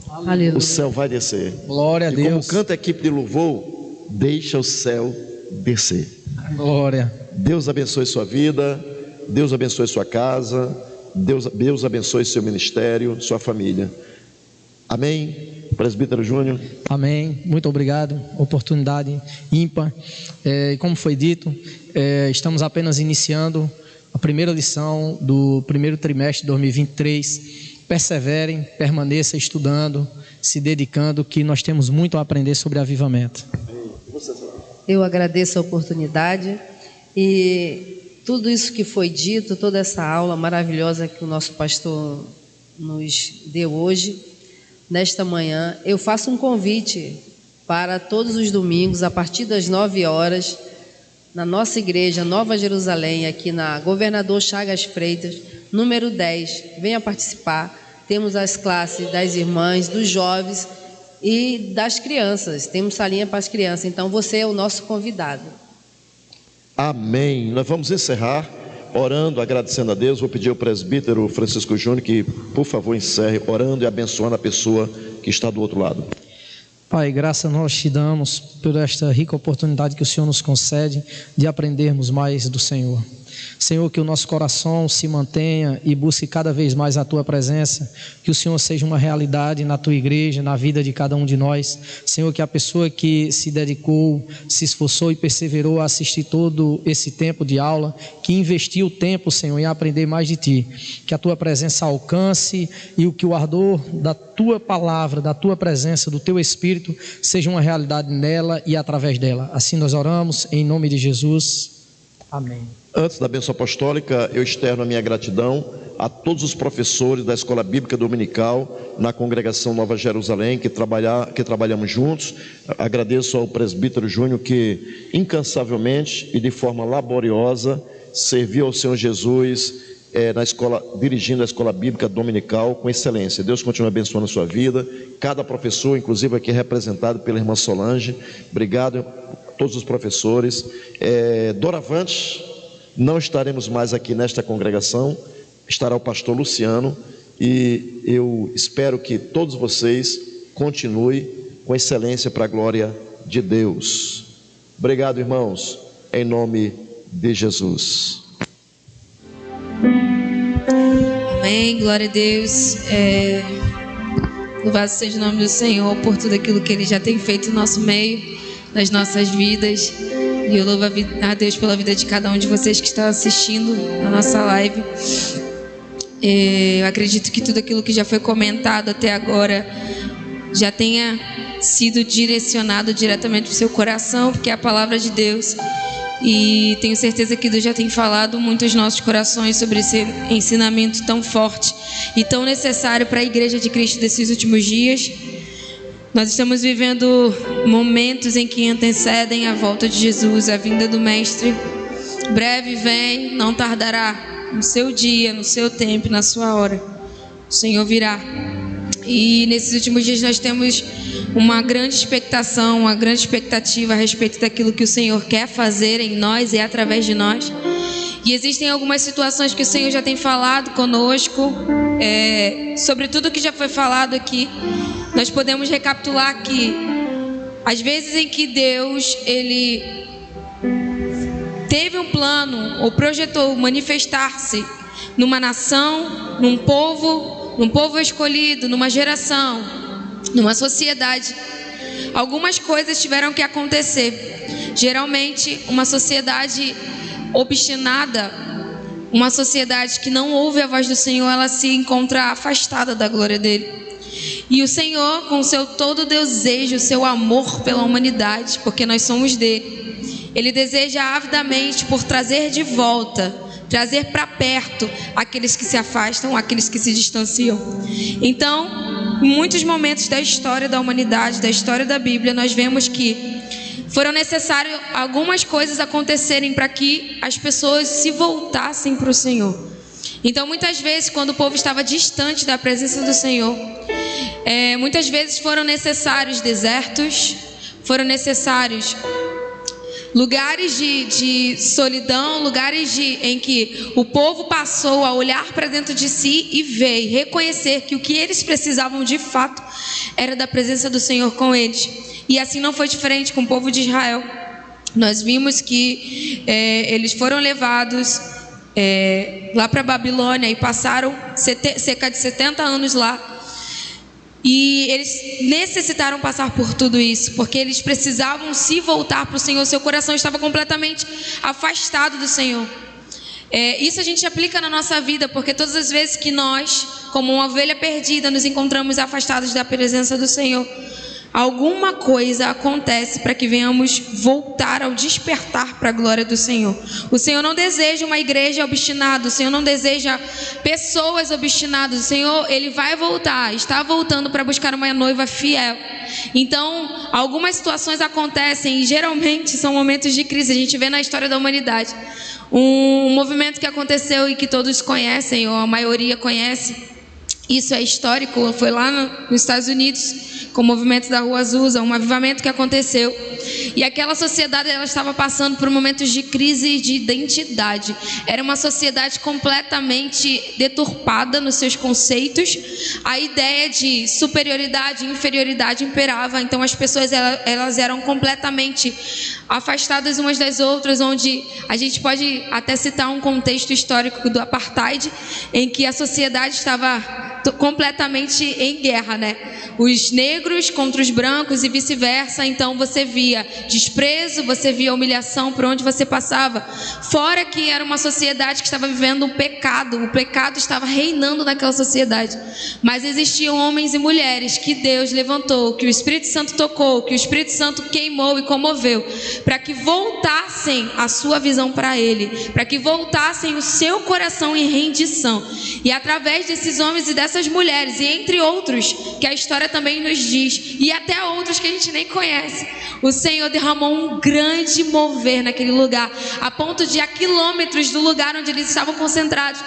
Aleluia. O céu vai descer. Glória a Deus. Como canta a equipe de louvor, deixa o céu descer. Glória. Deus abençoe sua vida, Deus abençoe sua casa, Deus abençoe seu ministério, sua família. Amém? Presbítero Júnior. Amém, muito obrigado, oportunidade ímpar. Como foi dito, estamos apenas iniciando a primeira lição do primeiro trimestre de 2023. Perseverem, permaneçam estudando, se dedicando, que nós temos muito a aprender sobre avivamento. Amém. E você, senhor? Eu agradeço a oportunidade e tudo isso que foi dito, toda essa aula maravilhosa que o nosso pastor nos deu hoje, nesta manhã. Eu faço um convite para todos os domingos, a partir das 9 horas, na nossa igreja Nova Jerusalém, aqui na Governador Chagas Freitas, número 10. Venha participar. Temos as classes das irmãs, dos jovens e das crianças. Temos salinha para as crianças. Então, você é o nosso convidado. Amém. Nós vamos encerrar orando, agradecendo a Deus. Vou pedir ao presbítero Francisco Júnior que, por favor, encerre orando e abençoando a pessoa que está do outro lado. Pai, graças nós te damos por esta rica oportunidade que o Senhor nos concede de aprendermos mais do Senhor. Senhor, que o nosso coração se mantenha e busque cada vez mais a Tua presença, que o Senhor seja uma realidade na Tua igreja, na vida de cada um de nós. Senhor, que a pessoa que se dedicou, se esforçou e perseverou a assistir todo esse tempo de aula, que investiu o tempo, Senhor, em aprender mais de Ti, que a Tua presença alcance e que o ardor da Tua palavra, da Tua presença, do Teu Espírito, seja uma realidade nela e através dela. Assim nós oramos, em nome de Jesus. Amém. Antes da bênção apostólica, eu externo a minha gratidão a todos os professores da Escola Bíblica Dominical na Congregação Nova Jerusalém, que trabalhamos juntos. Agradeço ao presbítero Júnior que incansavelmente e de forma laboriosa serviu ao Senhor Jesus na escola, dirigindo a Escola Bíblica Dominical com excelência. Deus continue abençoando a sua vida, cada professor, inclusive aqui representado pela irmã Solange. Obrigado a todos os professores. Doravante, não estaremos mais aqui nesta congregação, estará o pastor Luciano, e eu espero que todos vocês continuem com excelência para a glória de Deus. Obrigado, irmãos, em nome de Jesus. Amém, glória a Deus. Louvado seja o nome do Senhor por tudo aquilo que Ele já tem feito no nosso meio, nas nossas vidas. E eu louvo a Deus pela vida de cada um de vocês que está assistindo a nossa live. Eu acredito que tudo aquilo que já foi comentado até agora já tenha sido direcionado diretamente para o seu coração, porque é a palavra de Deus. E tenho certeza que Deus já tem falado muito aos nossos corações sobre esse ensinamento tão forte e tão necessário para a Igreja de Cristo desses últimos dias. Nós estamos vivendo momentos em que antecedem a volta de Jesus, a vinda do Mestre. Breve vem, não tardará, no seu dia, no seu tempo, na sua hora. O Senhor virá. E nesses últimos dias nós temos uma grande expectação, uma grande expectativa a respeito daquilo que o Senhor quer fazer em nós e através de nós. E existem algumas situações que o Senhor já tem falado conosco, sobre tudo que já foi falado aqui. Nós podemos recapitular que às vezes em que Deus, Ele teve um plano ou projetou manifestar-se numa nação, num povo escolhido, numa geração, numa sociedade, algumas coisas tiveram que acontecer. Geralmente uma sociedade obstinada, uma sociedade que não ouve a voz do Senhor, ela se encontra afastada da glória dele. E o Senhor, com o seu todo desejo, o seu amor pela humanidade, porque nós somos dele, Ele deseja avidamente por trazer de volta, trazer para perto aqueles que se afastam, aqueles que se distanciam. Então, em muitos momentos da história da humanidade, da história da Bíblia, nós vemos que foram necessárias algumas coisas acontecerem para que as pessoas se voltassem para o Senhor. Então, muitas vezes, quando o povo estava distante da presença do Senhor, muitas vezes foram necessários desertos, foram necessários lugares de solidão, lugares em que o povo passou a olhar para dentro de si e ver e reconhecer que o que eles precisavam de fato era da presença do Senhor com eles. E assim não foi diferente com o povo de Israel. Nós vimos que eles foram levados lá para a Babilônia e passaram cerca de 70 anos lá. E eles necessitaram passar por tudo isso, porque eles precisavam se voltar para o Senhor. Seu coração estava completamente afastado do Senhor. Isso a gente aplica na nossa vida, porque todas as vezes que nós, como uma ovelha perdida, nos encontramos afastados da presença do Senhor, alguma coisa acontece para que venhamos voltar ao despertar para a glória do Senhor. O Senhor não deseja uma igreja obstinada, o Senhor não deseja pessoas obstinadas. O Senhor, Ele vai voltar, está voltando para buscar uma noiva fiel. Então, algumas situações acontecem e geralmente são momentos de crise. A gente vê na história da humanidade um movimento que aconteceu e que todos conhecem, ou a maioria conhece. Isso é histórico, foi lá nos Estados Unidos, com o movimento da Rua Azusa, um avivamento que aconteceu. E aquela sociedade, ela estava passando por momentos de crise de identidade. Era uma sociedade completamente deturpada nos seus conceitos. A ideia de superioridade e inferioridade imperava. Então as pessoas, elas eram completamente afastadas umas das outras, onde a gente pode até citar um contexto histórico do apartheid, em que a sociedade estava completamente em guerra, né? Os negros contra os brancos e vice-versa. Então você via desprezo, você via humilhação por onde você passava. Fora que era uma sociedade que estava vivendo um pecado. O pecado estava reinando naquela sociedade. Mas existiam homens e mulheres que Deus levantou, que o Espírito Santo tocou, que o Espírito Santo queimou e comoveu, para que voltassem a sua visão para Ele, para que voltassem o seu coração em rendição. E através desses homens e dessas mulheres, e entre outros, que a história também nos diz, e até outros que a gente nem conhece, o Senhor derramou um grande mover naquele lugar, a ponto de, a quilômetros do lugar onde eles estavam concentrados,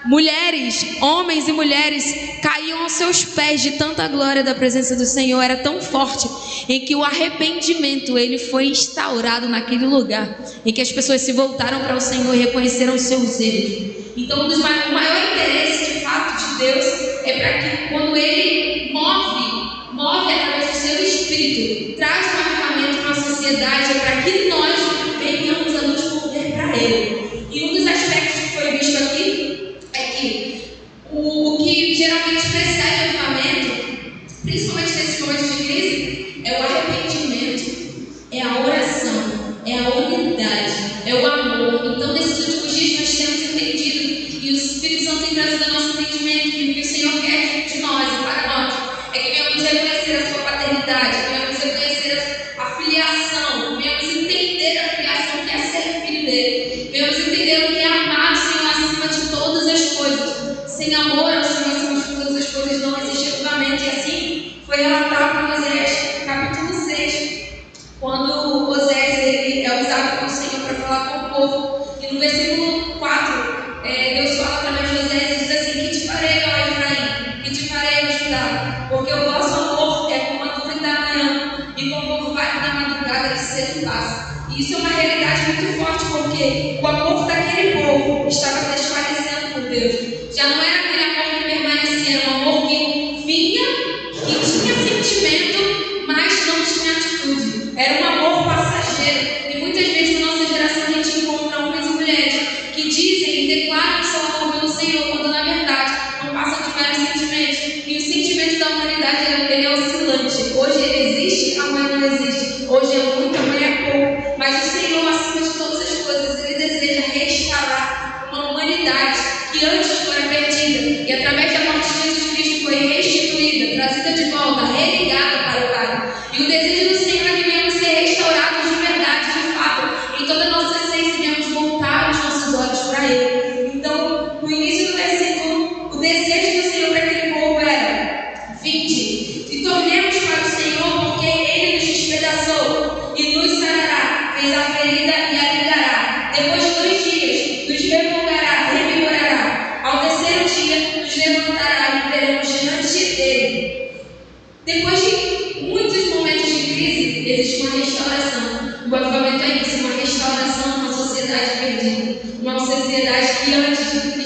mulheres, homens e mulheres caíam aos seus pés de tanta glória da presença do Senhor. Era tão forte, em que o arrependimento, ele foi instaurado naquele lugar, em que as pessoas se voltaram para o Senhor e reconheceram os seus erros. Então o maior interesse de fato de Deus é para que, quando Ele move através do seu Espírito, traz um avivamento para a sociedade, é para que nós venhamos a nos volver para Ele. E um dos aspectos que foi visto aqui é que o que geralmente precede o avivamento, principalmente nesses momentos de crise, é o arrependimento, é a oração, é a unidade, é o amor. Então, nesses últimos dias nós temos entendido, e o Espírito Santo tem trazido ao nosso entendimento, que o que o Senhor quer de nós e para nós é que venhamos reconhecer a sua paternidade, venhamos reconhecer a filiação, venhamos entender a filiação que é ser filho dele, venhamos entender o que é amar o Senhor acima de todas as coisas. Sem amor ao Senhor acima de todas as coisas não existe avivamento. E assim foi relatado em Oséias, capítulo 6, quando Oséias ele é usado pelo Senhor para falar com o povo. E no versículo 4, Deus fala através de Oséias e diz assim: que te farei, ó Efraim, que te farei, ó Judá, porque o vosso amor é como a nuvem da manhã, e como o orvalho da madrugada que cedo passa. E isso é uma realidade muito forte, porque o amor daquele povo estava desfalecendo por Deus. Já não era aquele amor que permanecia, era um amor que vinha, que tinha sentimento, mas não tinha atitude. Era um amor passageiro. E muitas vezes na nossa geração a gente encontra homens e mulheres que dizem e declaram seu amor pelo Senhor, quando na verdade não passam de meros sentimentos. E o sentimento da humanidade ele é oscilante. Hoje ele existe, amanhã não existe. Hoje é muito, amanhã é pouco. Mas o Senhor, acima de todas as coisas, ele deseja restaurar uma humanidade que antes fora perdida e através da morte de Jesus Cristo foi restituída, trazida de volta, religada para o Pai. E o desejo do Senhor é que venhamos ser restaurados de verdade, de fato, em toda a nossa essência, e venhamos voltar os nossos olhos para Ele. Então, no início do versículo, o desejo do Senhor para aquele povo era: vinde e tornemos para o Senhor, porque Ele nos despedaçou e nos sarará, fez a ferida e a ligará. Depois de 2 dias, nos revigorará. Ao terceiro dia, nos levantará e veremos diante dele. Depois de muitos momentos de crise, existe uma restauração. O avivamento é isso, uma restauração numa sociedade perdida. Uma sociedade que antes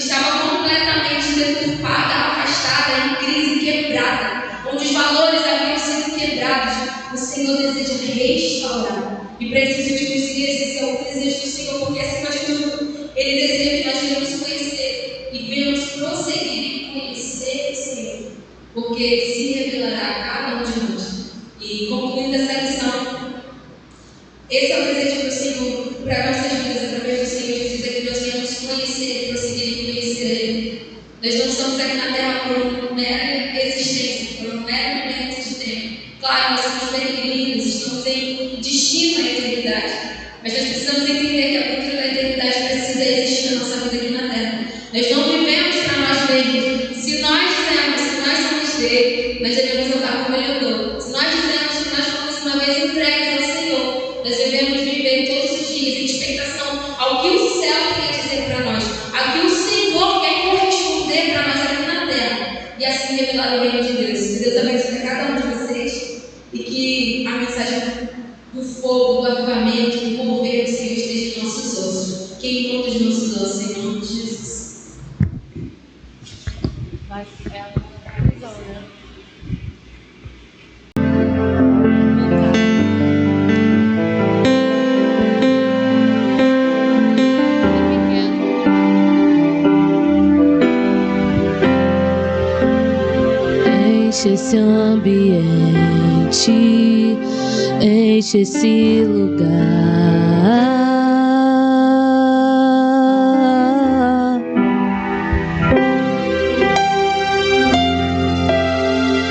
estava completamente deturpada, afastada, em crise, quebrada, onde os valores haviam sido quebrados. O Senhor deseja restaurar. E para esses últimos dias, esse é o desejo do Senhor, porque acima de tudo, Ele deseja que nós venhamos conhecer e venhamos prosseguir em conhecer o Senhor, porque Ele se revelará a cada um de nós. E concluindo essa lição, esse é o desejo do Senhor para nossas vidas, através do Senhor Jesus, é que nós venhamos conhecer e prosseguir em conhecer Ele. Nós não estamos aqui na Terra por uma mera existência, por um mero momento de tempo. Claro, nós somos que a mensagem do fogo, do avivamento, do mover do Senhor esteja em nossos ossos. Queimando os nossos ossos, em nome de Jesus. Vai, é a visão, né? Enche esse ambiente, enche esse lugar.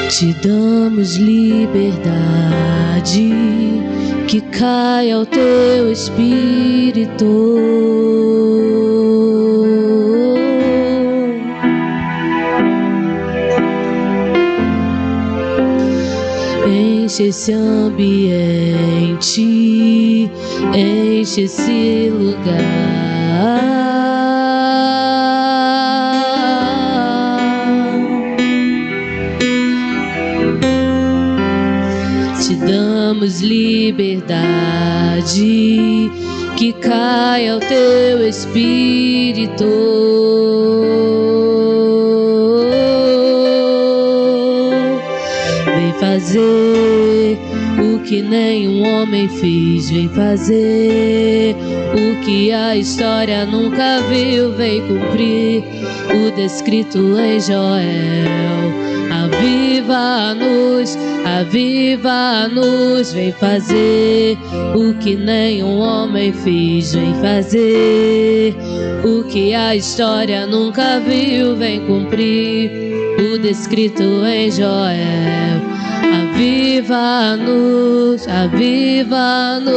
Te damos liberdade, que caia o teu espírito. Enche esse ambiente, enche esse lugar. Te damos liberdade, que caia o teu espírito. Vem fazer o que nenhum homem fez, vem fazer o que a história nunca viu, vem cumprir o descrito em Joel. Aviva-nos, aviva-nos, vem fazer o que nenhum homem fez, vem fazer o que a história nunca viu, vem cumprir o descrito em Joel. Aviva-nos, aviva-nos.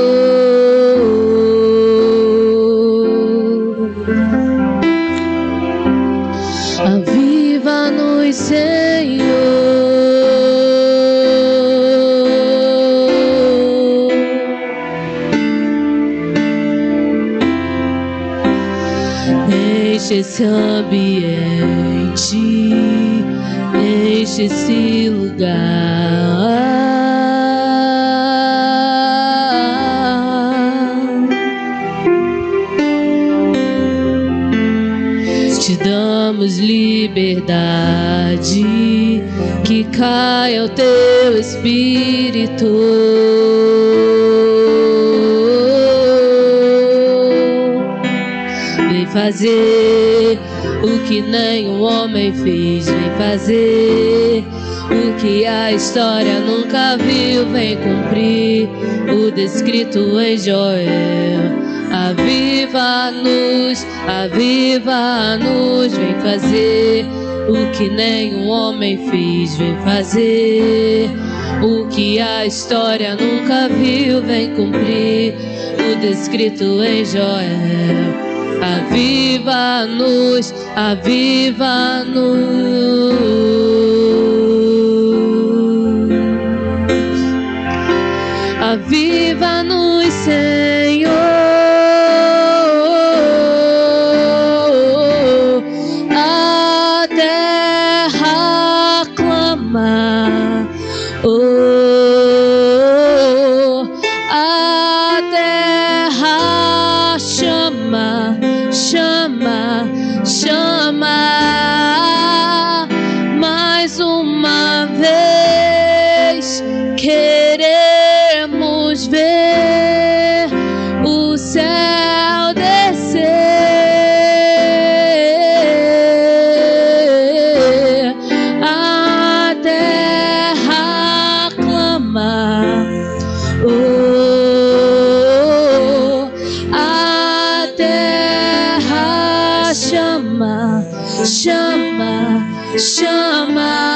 Aviva-nos, Senhor. Enche esse ambiente, enche esse lugar. Te damos liberdade, que caia o teu espírito. Vem fazer o que nenhum homem fez, vem fazer o que a história nunca viu, vem cumprir o descrito em Joel. Aviva-nos, aviva-nos, vem fazer o que nenhum homem fez, vem fazer o que a história nunca viu, vem cumprir o descrito em Joel. Aviva-nos, aviva-nos. Aviva-nos, Senhor. A terra clama. A terra chama, chama, chama. Mais uma vez queremos ver o céu descer. A terra clama. A terra chama, chama, chama.